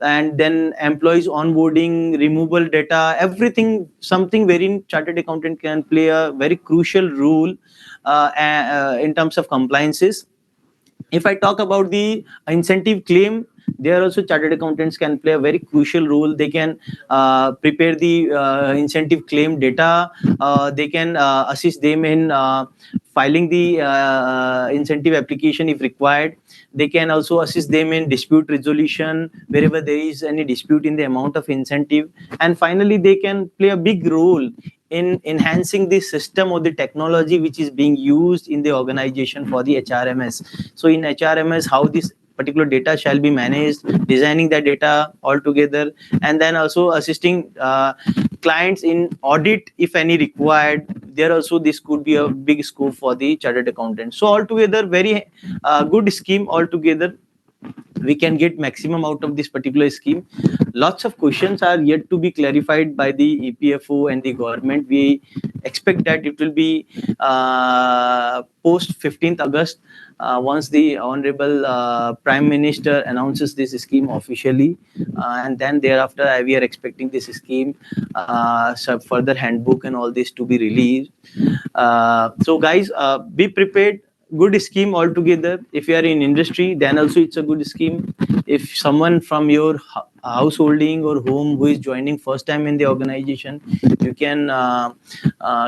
and then employees onboarding, removal data, everything, something wherein chartered accountant can play a very crucial role in terms of compliances. If I talk about the incentive claim, there also chartered accountants can play a very crucial role. They can prepare the incentive claim data. They can assist them in filing the incentive application if required. They can also assist them in dispute resolution wherever there is any dispute in the amount of incentive. And finally, they can play a big role in enhancing the system or the technology which is being used in the organization for the HRMS. So in HRMS, how this particular data shall be managed, designing that data altogether, and then also assisting clients in audit if any required. There also this could be a big scope for the chartered accountant. So altogether, very good scheme altogether. We can get maximum out of this particular scheme. Lots of questions are yet to be clarified by the EPFO and the government. We expect that it will be post 15th August once the Honorable Prime Minister announces this scheme officially, and then thereafter we are expecting this scheme, further handbook and all this to be released. So guys, be prepared. Good scheme altogether. If you are in industry, then also it's a good scheme. If someone from your householding or home who is joining first time in the organization, you can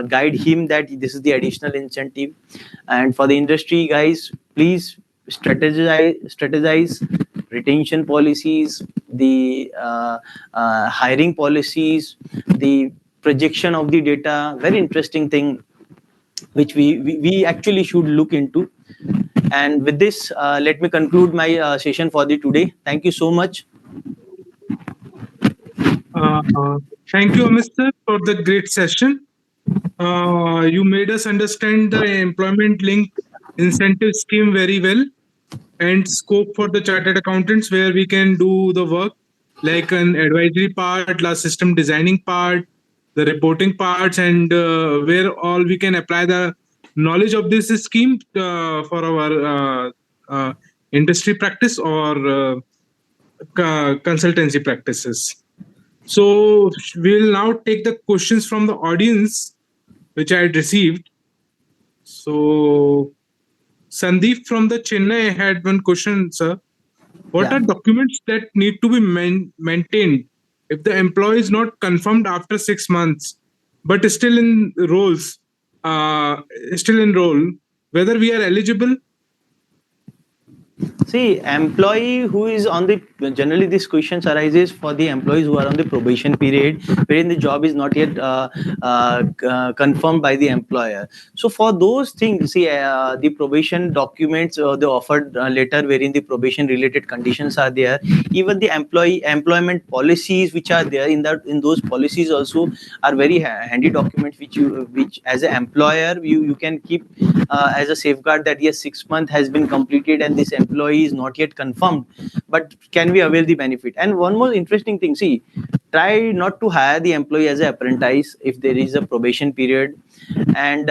guide him that this is the additional incentive. And for the industry guys, please strategize retention policies, the hiring policies, the projection of the data. Very interesting thing which we actually should look into. And with this, let me conclude my session for the today. Thank you so much. Uh, Thank you, Mr. for the great session. You made us understand the employment link incentive scheme very well, and scope for the chartered accountants where we can do the work like an advisory part, la system designing part, the reporting parts, and where all we can apply the knowledge of this scheme for our industry practice or consultancy practices. So we'll now take the questions from the audience which I had received. So Sandeep from the Chennai had one question, sir. What Yeah. are documents that need to be maintained if the employee is not confirmed after 6 months, but is still in roles, still in role, whether we are eligible? See, employee who is on the generally these questions arises for the employees who are on the probation period, wherein the job is not yet confirmed by the employer. So for those things, see, the probation documents or the offered letter wherein the probation related conditions are there, even the employment policies which are there in those policies also are very handy documents which as an employer you can keep as a safeguard that yes, 6 months has been completed and this employee is not yet confirmed, but can we avail the benefit? And one more interesting thing, see, try not to hire the employee as an apprentice if there is a probation period, and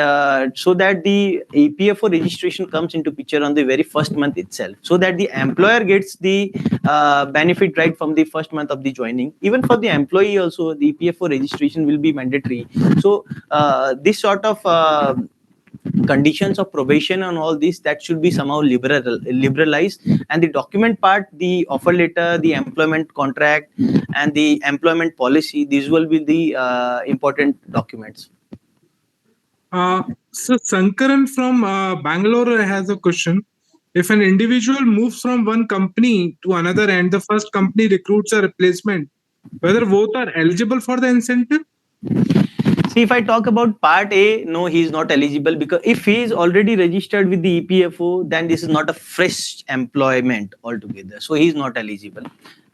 so that the APFO registration comes into picture on the very first month itself, so that the employer gets the benefit right from the first month of the joining. Even for the employee also, the EPFO registration will be mandatory. So this sort of conditions of probation and all this, that should be somehow liberalized, and the document part, the offer letter, the employment contract, and the employment policy, these will be the important documents. So Sankaran from Bangalore has a question. If an individual moves from one company to another and the first company recruits a replacement, whether both are eligible for the incentive? See, if I talk about part A, no, he is not eligible, because if he is already registered with the EPFO, then this is not a fresh employment altogether. So he is not eligible.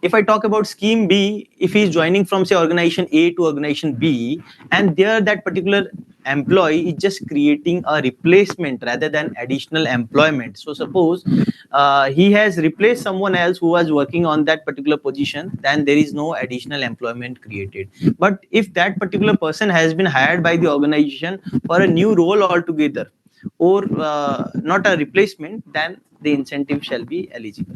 If I talk about scheme B, if he is joining from say organization A to organization B, and there that particular employee is just creating a replacement rather than additional employment. So suppose he has replaced someone else who was working on that particular position, then there is no additional employment created. But if that particular person has been hired by the organization for a new role altogether, or not a replacement, then the incentive shall be eligible.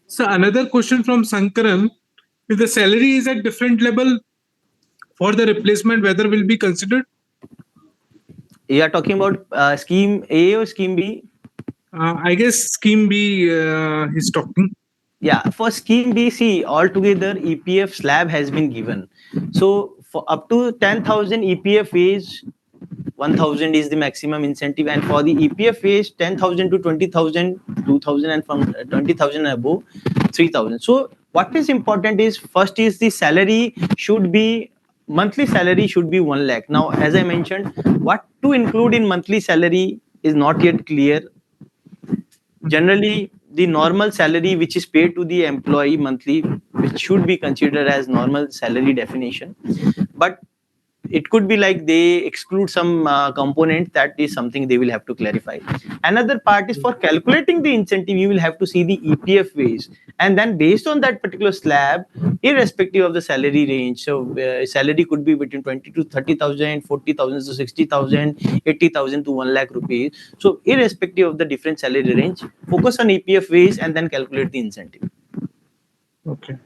So another question from Sankaran: if the salary is at different level for the replacement, whether will be considered? You are talking about scheme A or scheme B? I guess scheme B is talking. Yeah, for scheme B, see, altogether EPF slab has been given. So for up to 10,000 EPF is 1,000 is the maximum incentive, and for the EPF is 10,000 to 20,000, 2,000, and from 20,000 above 3,000. So what is important is, first is the salary should be, monthly salary should be 1 lakh. Now, as I mentioned, what to include in monthly salary is not yet clear. Generally, the normal salary which is paid to the employee monthly, which should be considered as normal salary definition, but it could be like they exclude some component, that is something they will have to clarify. Another part is for calculating the incentive, you will have to see the EPF ways, and then based on that particular slab, irrespective of the salary range, so salary could be between 20 to 30,000, 40,000 to 60,000, 80,000 to 1 lakh rupees. So irrespective of the different salary range, focus on EPF ways and then calculate the incentive. Okay.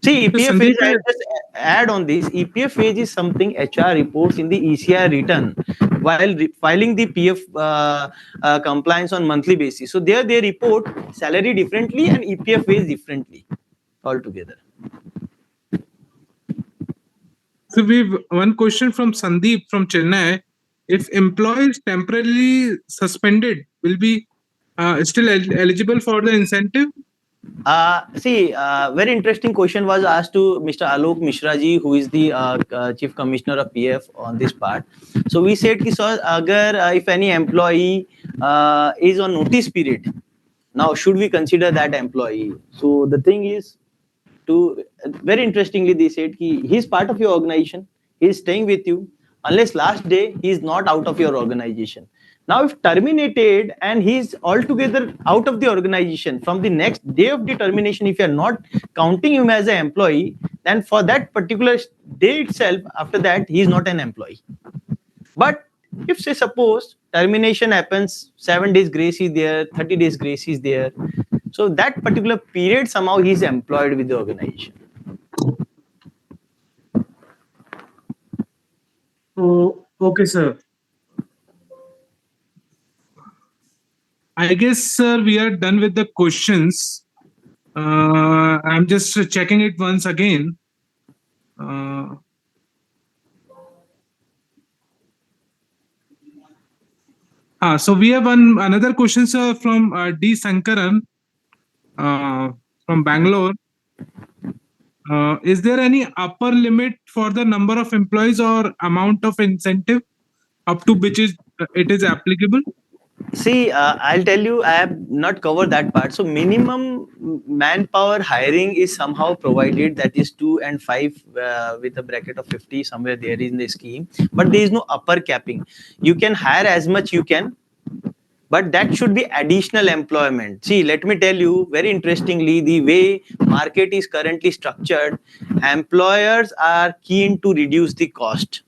See, So EPF Sandeep, age, I just add on this. EPF age is something HR reports in the ECI return while filing the PF compliance on monthly basis. So there they report salary differently and EPF age differently altogether. so we've one question from Sandeep from Chennai. If employees temporarily suspended, will be still eligible for the incentive? See, very interesting question was asked to Mr. Alok Mishra ji, who is the Chief Commissioner of PF on this part. So we said, ki, sir, agar, if any employee is on notice period, now should we consider that employee? So the thing is, to very interestingly, they said he is part of your organization. He's staying with you unless last day he is not out of your organization. Now, if terminated and he's altogether out of the organization from the next day of the termination, if you are not counting him as an employee, then for that particular day itself, after that, he is not an employee. But if say suppose termination happens, 7 days grace is there, 30 days grace is there, so that particular period somehow he is employed with the organization. Oh, okay, sir. I guess, sir, we are done with the questions. I'm just checking it once again. Uh, so we have another question, sir, from D. Sankaran from Bangalore. Is there any upper limit for the number of employees or amount of incentive up to which is it is applicable? See, I'll tell you, I have not covered that part. So, minimum manpower hiring is somehow provided, that is 2 and 5 with a bracket of 50 somewhere there in the scheme, but there is no upper capping. You can hire as much you can, but that should be additional employment. See, let me tell you very interestingly, the way market is currently structured, employers are keen to reduce the cost.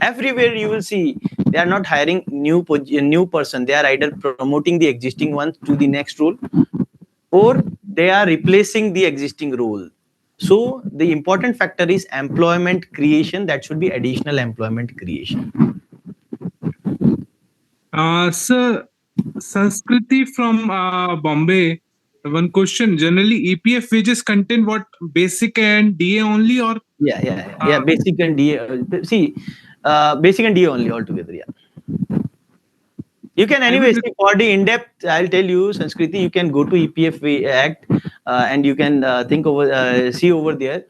Everywhere you will see they are not hiring new person, they are either promoting the existing one to the next role, or they are replacing the existing role. So the important factor is employment creation, that should be additional employment creation. Sir, Sanskriti from Bombay. One question: generally, EPF wages contain what, basic and DA only, or Basic and DA. See, basic and DA only altogether. Yeah. You can anyway see for the in-depth. I'll tell you, Sanskriti. You can go to EPF Act and you can think over, see over there.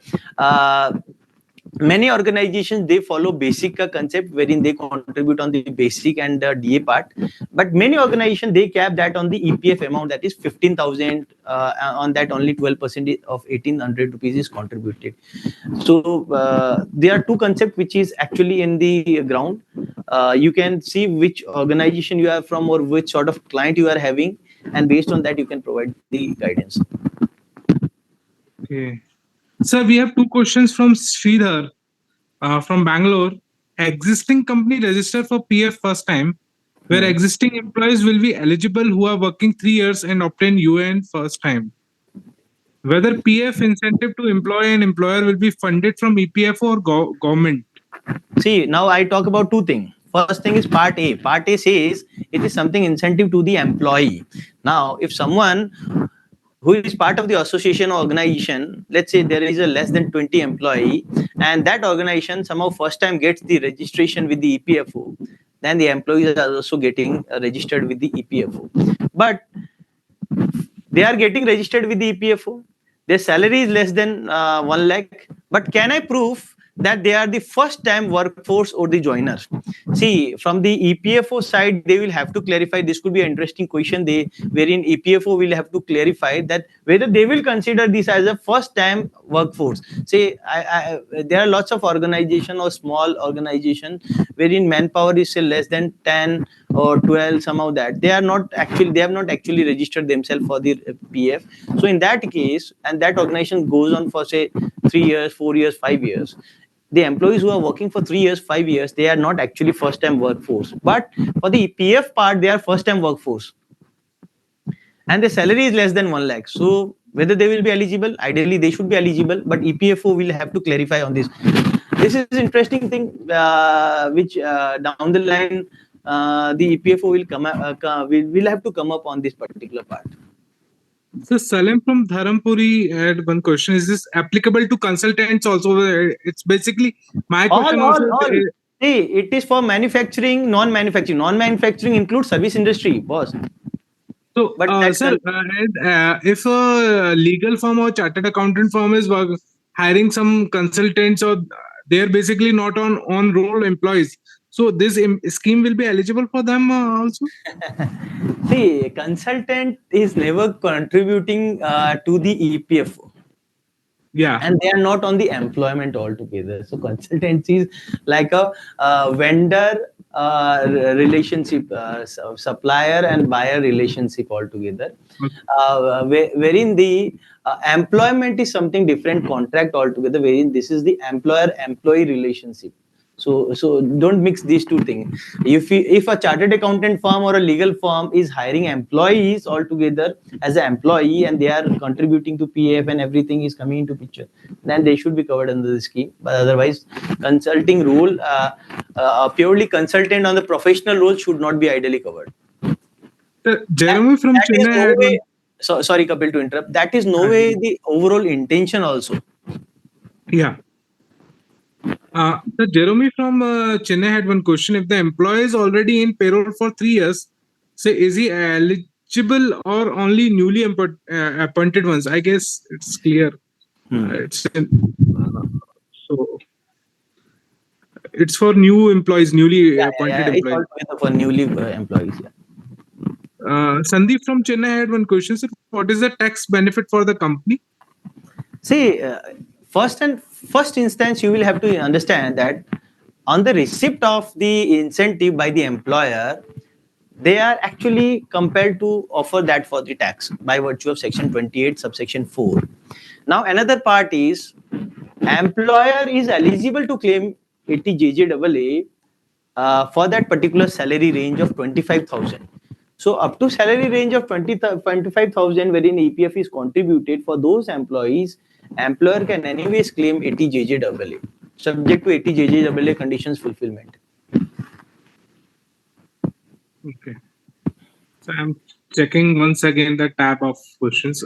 Many organizations they follow basic concept wherein they contribute on the basic and DA part, but many organizations they cap that on the EPF amount, that is 15,000. On that only 12% of 1,800 rupees is contributed. So there are two concepts which is actually in the ground. You can see which organization you are from or which sort of client you are having, and based on that you can provide the guidance. Okay. Sir, we have two questions from Sridhar from Bangalore. Existing company register for PF first time, where existing employees will be eligible who are working 3 years and obtain UN first time. Whether PF incentive to employee and employer will be funded from EPF or government. See, now I talk about two things. First thing is part A. Part A says it is something incentive to the employee. Now, if someone who is part of the association or organization, let's say there is a less than 20 employee, and that organization somehow first time gets the registration with the EPFO, then the employees are also getting registered with the EPFO. But they are getting registered with the EPFO. Their salary is less than 1 lakh. But can I prove that they are the first time workforce or the joiners? See, from the EPFO side, they will have to clarify. This could be an interesting question. Wherein EPFO will have to clarify that whether they will consider this as a first time workforce. Say, there are lots of organization or small organization wherein manpower is say less than 10 or 12, somehow that they have not actually registered themselves for the PF. So in that case, and that organization goes on for say 3 years, 4 years, 5 years, the employees who are working for 3 years, 5 years, they are not actually first time workforce, but for the PF part they are first time workforce, and the salary is less than 1 lakh. So whether they will be eligible, ideally they should be eligible, but EPFO will have to clarify on this. This is interesting thing which down the line the EPFO will have to come up on this particular part. So Salim from Dharampuri had one question: is this applicable to consultants also? It's basically my question also. See, it is for manufacturing, non-manufacturing. Non-manufacturing includes service industry, boss. So, sir, if a legal firm or chartered accountant firm is hiring some consultants, or they're basically not on roll employees, so this scheme will be eligible for them also. See, consultant is never contributing to the EPFO. Yeah. and they are not on the employment altogether. So consultancy is like a vendor relationship, supplier and buyer relationship altogether, wherein the employment is something different, contract altogether, wherein this is the employer employee relationship. So don't mix these two things. If a chartered accountant firm or a legal firm is hiring employees altogether as an employee, and they are contributing to PF and everything is coming into picture, then they should be covered under the scheme. But otherwise, consulting role, purely consultant on the professional role should not be ideally covered. Jeremy from That is Chennai no had way. one. So sorry, Kapil, to interrupt. That is no uh, way the overall intention also. Yeah. So Jeremy from Chennai had one question. If the employee is already in payroll for 3 years, say, is he eligible or only newly appointed ones? I guess it's clear. It's so it's for new employees, newly appointed It's employees. all together for newly employees. Yeah. Sandeep from Chennai had one question. Sir, what is the tax benefit for the company? See, first instance, you will have to understand that on the receipt of the incentive by the employer, they are actually compelled to offer that for the tax by virtue of section 28 subsection 4. Now another part is employer is eligible to claim 80 JJAA for that particular salary range of 25,000. So up to salary range of 25,000 wherein EPF is contributed for those employees, employer can anyways claim 80 JJAA subject to 80 JJAA conditions fulfillment. Okay. So I'm checking once again the tab of questions.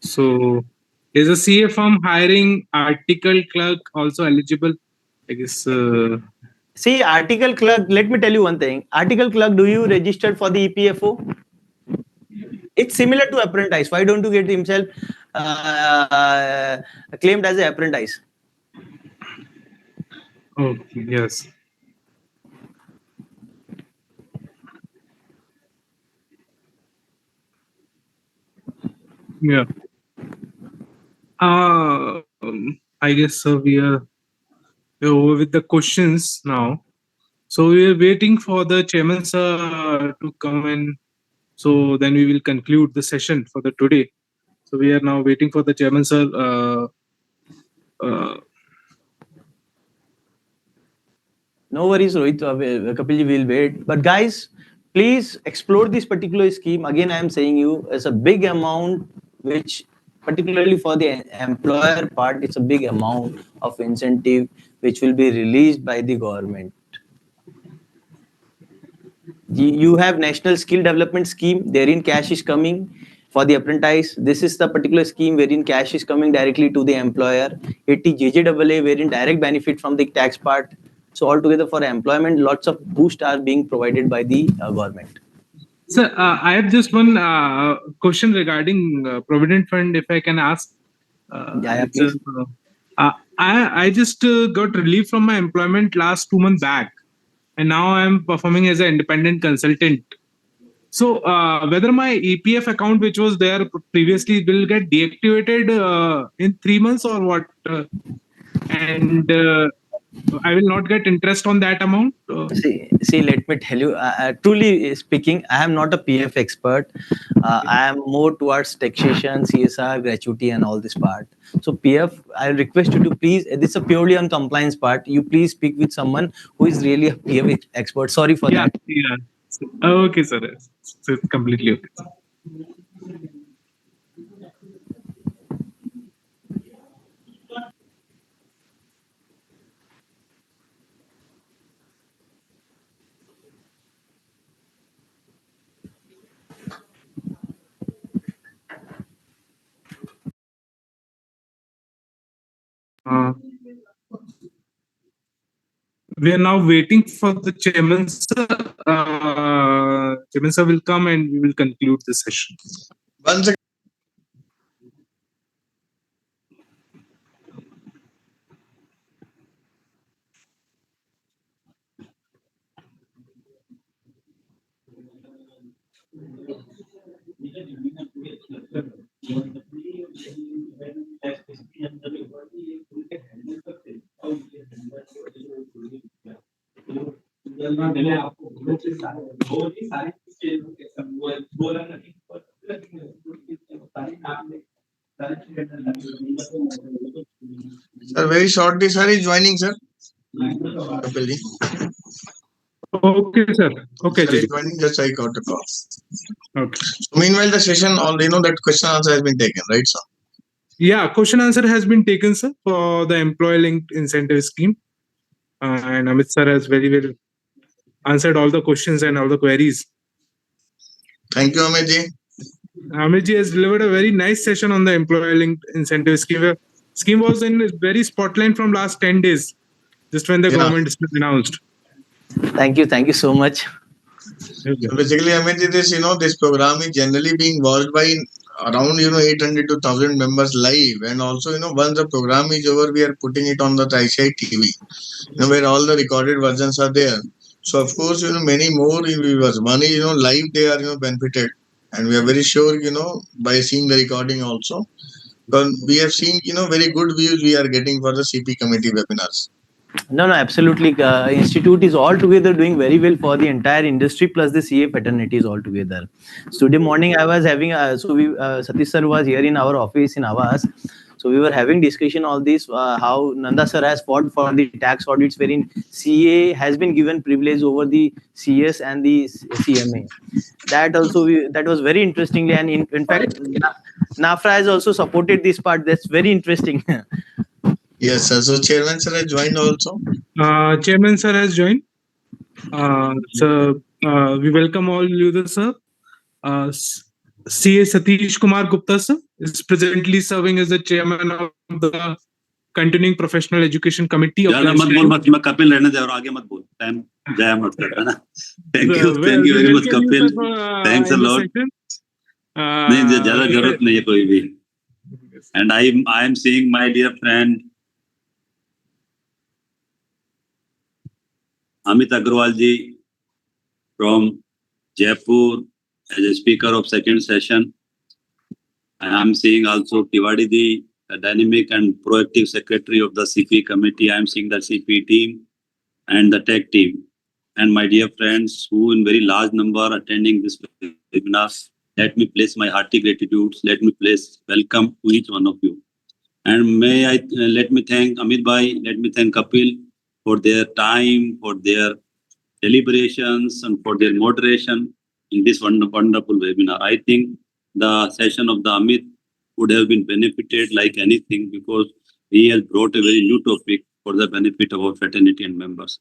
So is a CA firm hiring article clerk also eligible? I guess. See, article clerk, let me tell you one thing. Article clerk, do you register for the EPFO? It's similar to apprentice. Why don't you get himself claimed as an apprentice? Okay. Yes. Yeah. I guess we're over with the questions now. So we are waiting for the chairman sir to come in. So then we will conclude the session for the today. So we are now waiting for the chairman sir. Uh, No worries, Rohit. Kapilji will wait. But guys, please explore this particular scheme. Again, I am saying you, it's a big amount, which particularly for the employer part, it's a big amount of incentive which will be released by the government. You have national skill development scheme, therein cash is coming for the apprentice. This is the particular scheme wherein cash is coming directly to the employer. 80 JJAA wherein direct benefit from the tax part. So altogether for employment, lots of boost are being provided by the government. Sir, I have just one question regarding Provident Fund, if I can ask. Yeah, It's please. I just got relief from my employment last 2 months back, and now I'm performing as an independent consultant. So, whether my EPF account, which was there previously, will get deactivated in 3 months or what? And I will not get interest on that amount. See, let me tell you, truly speaking, I am not a PF expert. I am more towards taxation, CSR, gratuity, and all this part. So, PF, I request you to please, this is a purely on compliance part. You please speak with someone who is really a PF expert. Sorry for Yeah, that. yeah. Okay, sir. It's completely okay. Sir. Uh, we are now waiting for the chairman, sir. Chairman, sir will come and we will conclude the session. Once again, Sir, very shortly, sir is joining, sir. Kapil ji. Okay, sir. Okay, Sir is Ji. joining, just I got the call. Okay. So meanwhile, the session, all that question answer has been taken, right, sir? Yeah, question answer has been taken, sir, for the employee linked incentive scheme. And Amit sir has very well answered all the questions and all the queries. Thank you, Amit ji. Amit ji has delivered a very nice session on the employee linked incentive scheme. Scheme was in very spotlight from last 10 days, just when the Yeah. government announced. Thank you so much. Okay. So basically, Amit ji, this program is generally being watched by around 800 to 1000 members live, and also once the program is over, we are putting it on the ICI TV, where all the recorded versions are there. So of course, many more viewers. One is live, they are benefited, and we are very sure by seeing the recording also. But we have seen very good views we are getting for the CP committee webinars. No, absolutely. Institute is altogether doing very well for the entire industry plus the CA fraternities altogether. So today morning I was having, Satish sir was here in our office in Avas. So we were having discussion on this, how Nanda sir has fought for the tax audits wherein CA has been given privilege over the CS and the CMA. That also, that was very interestingly, and in fact, NAFRA has also supported this part. That's very interesting. Yes, sir. So chairman sir has joined also. Chairman sir has joined. So we welcome all you, sir. CA Satish Kumar Gupta sir is presently serving as the chairman of the continuing professional education committee of the ज्यादा मत बोल, institute. बस मैं कपिल रहने दे और आगे मत बोल, टाइम जाया मत कर, है ना? Thank you Well, very we much, welcome you, Kapil. sir, for, Thanks a in the lot. session. नहीं, ज्यादा जरूरत नहीं है कोई भी. And I am seeing my dear friend Amit Agrawal ji from Jaipur as a speaker of second session. And I'm seeing also Tiwadi ji, a dynamic and proactive secretary of the CP committee. I'm seeing the CP team and the tech team. And my dear friends who in very large number attending this webinar, let me place my hearty gratitude. Let me place welcome to each one of you. And may I let me thank Amit Bhai, let me thank Kapil for their time, for their deliberations, and for their moderation in this wonderful webinar. I think the session of the Amit would have been benefited like anything because he has brought a very new topic for the benefit of our fraternity and members.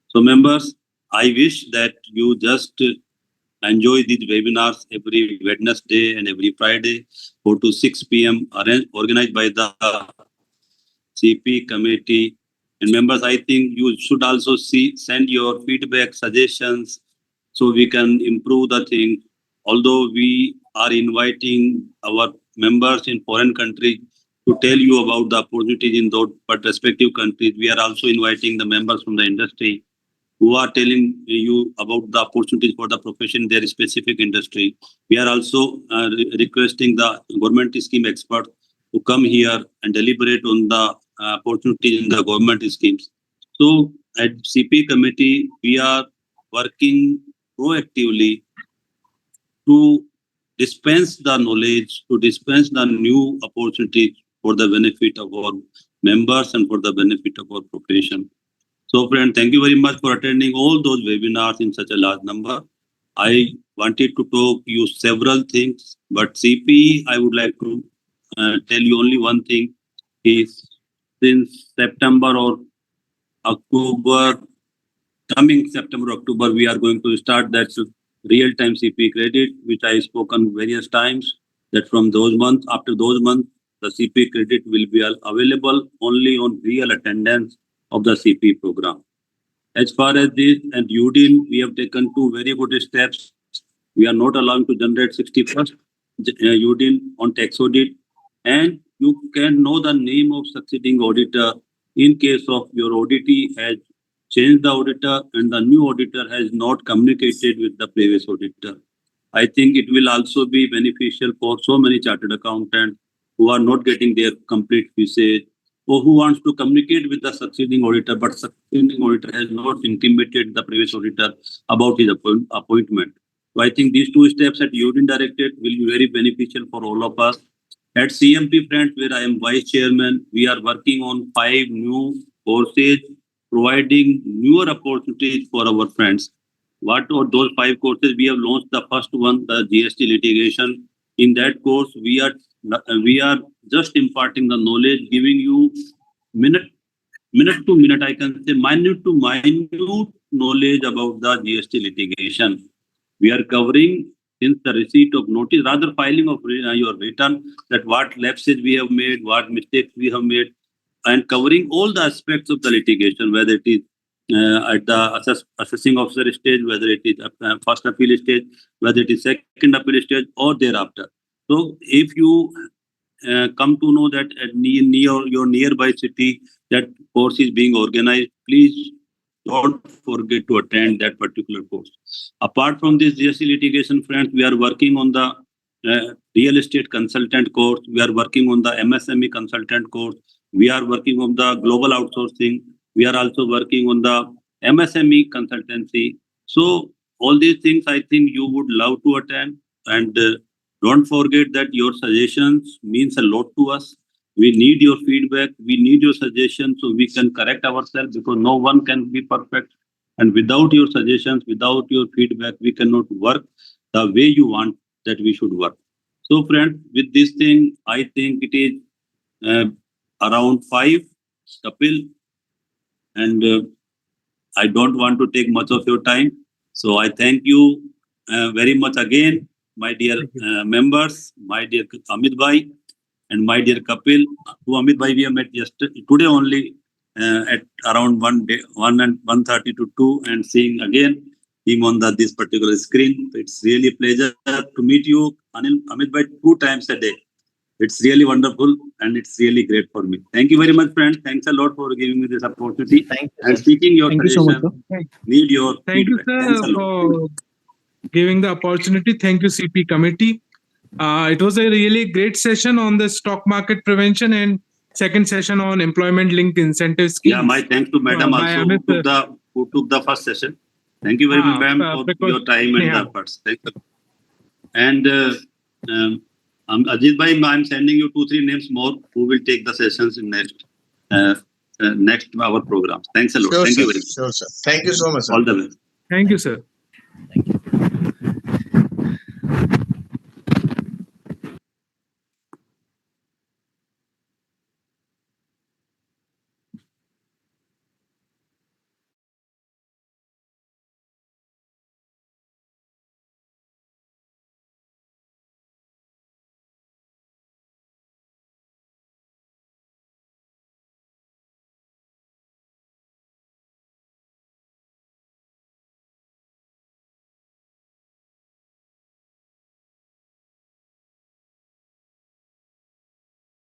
So members, I wish that you just enjoy these webinars every Wednesday and every Friday, 4 to 6 p.m. organized by the CP committee. And members, I think you should also send your feedback, suggestions, so we can improve the thing. Although we are inviting our members in foreign countries to tell you about the opportunities in those but respective countries, we are also inviting the members from the industry who are telling you about the opportunities for the profession in their specific industry. We are also requesting the government scheme experts to come here and deliberate on the opportunities in the government schemes. So at CP committee, we are working proactively to dispense the knowledge, to dispense the new opportunities for the benefit of our members and for the benefit of our profession. So friend, thank you very much for attending all those webinars in such a large number. I wanted to talk you several things, but CP, I would like to tell you only one thing is since September or October, coming September, October, we are going to start that real-time CP credit, which I spoken various times, that from those months, after those months, the CP credit will be available only on real attendance of the CP program. As far as this and UDIN, we have taken two very good steps. We are not allowing to generate 61st UDIN on tax audit, and you can know the name of succeeding auditor in case of your auditee has changed the auditor and the new auditor has not communicated with the previous auditor. I think it will also be beneficial for so many chartered accountants who are not getting their complete fees, or who wants to communicate with the succeeding auditor, but succeeding auditor has not intimated the previous auditor about his appointment. So I think these two steps at Union Directorate will be very beneficial for all of us. At CMP, friends, where I am vice chairman, we are working on 5 new courses, providing newer opportunities for our friends. What are those 5 courses? We have launched the first one, the GST litigation. In that course, we are just imparting the knowledge, giving you minute to minute, I can say minute to minute knowledge about the GST litigation. We are covering since the receipt of notice, rather filing of your return, that what lapses we have made, what mistakes we have made, and covering all the aspects of the litigation, whether it is at the assessing officer stage, whether it is first appeal stage, whether it is second appeal stage, or thereafter. So if you come to know that at your nearby city that course is being organized, please don't forget to attend that particular course. Apart from this GST litigation, friends, we are working on the real estate consultant course. We are working on the MSME consultant course. We are working on the global outsourcing. We are also working on the MSME consultancy. So all these things, I think you would love to attend. And don't forget that your suggestions means a lot to us. We need your feedback. We need your suggestions so we can correct ourselves, because no one can be perfect. And without your suggestions, without your feedback, we cannot work the way you want that we should work. So friends, with this thing, I think it is around 5, Kapil, and I don't want to take much of your time. So I thank you very much again, my dear members, my dear Amit Bhai, and my dear Kapil. To Amit Bhai, we have met today only at around 1:30 to 2, and seeing again him on this particular screen. It's really a pleasure to meet you, Amit Bhai, 2 times a day. It's really wonderful and it's really great for me. Thank you very much, friends. Thanks a lot for giving me this opportunity. Thank you, And sir. seeking your Thank you so much, suggestion. sir. Need your Thank you, feedback. sir, Thanks a lot. for giving the opportunity. Thank you, CP committee. It was a really great session on the stock market prevention and second session on employment linked incentive schemes. Yeah, my thanks to Madam by also Amit, who took the first session. Thank you very much, ma'am, for your time and the efforts. Thank you. And Ajit Bhai, I'm sending you 2-3 names more who will take the sessions in next our program. Thanks a lot. Sure, Thank sir. you very much. Sure, sir. Thank you so much, sir. All the best. Thank you, sir. Thank you.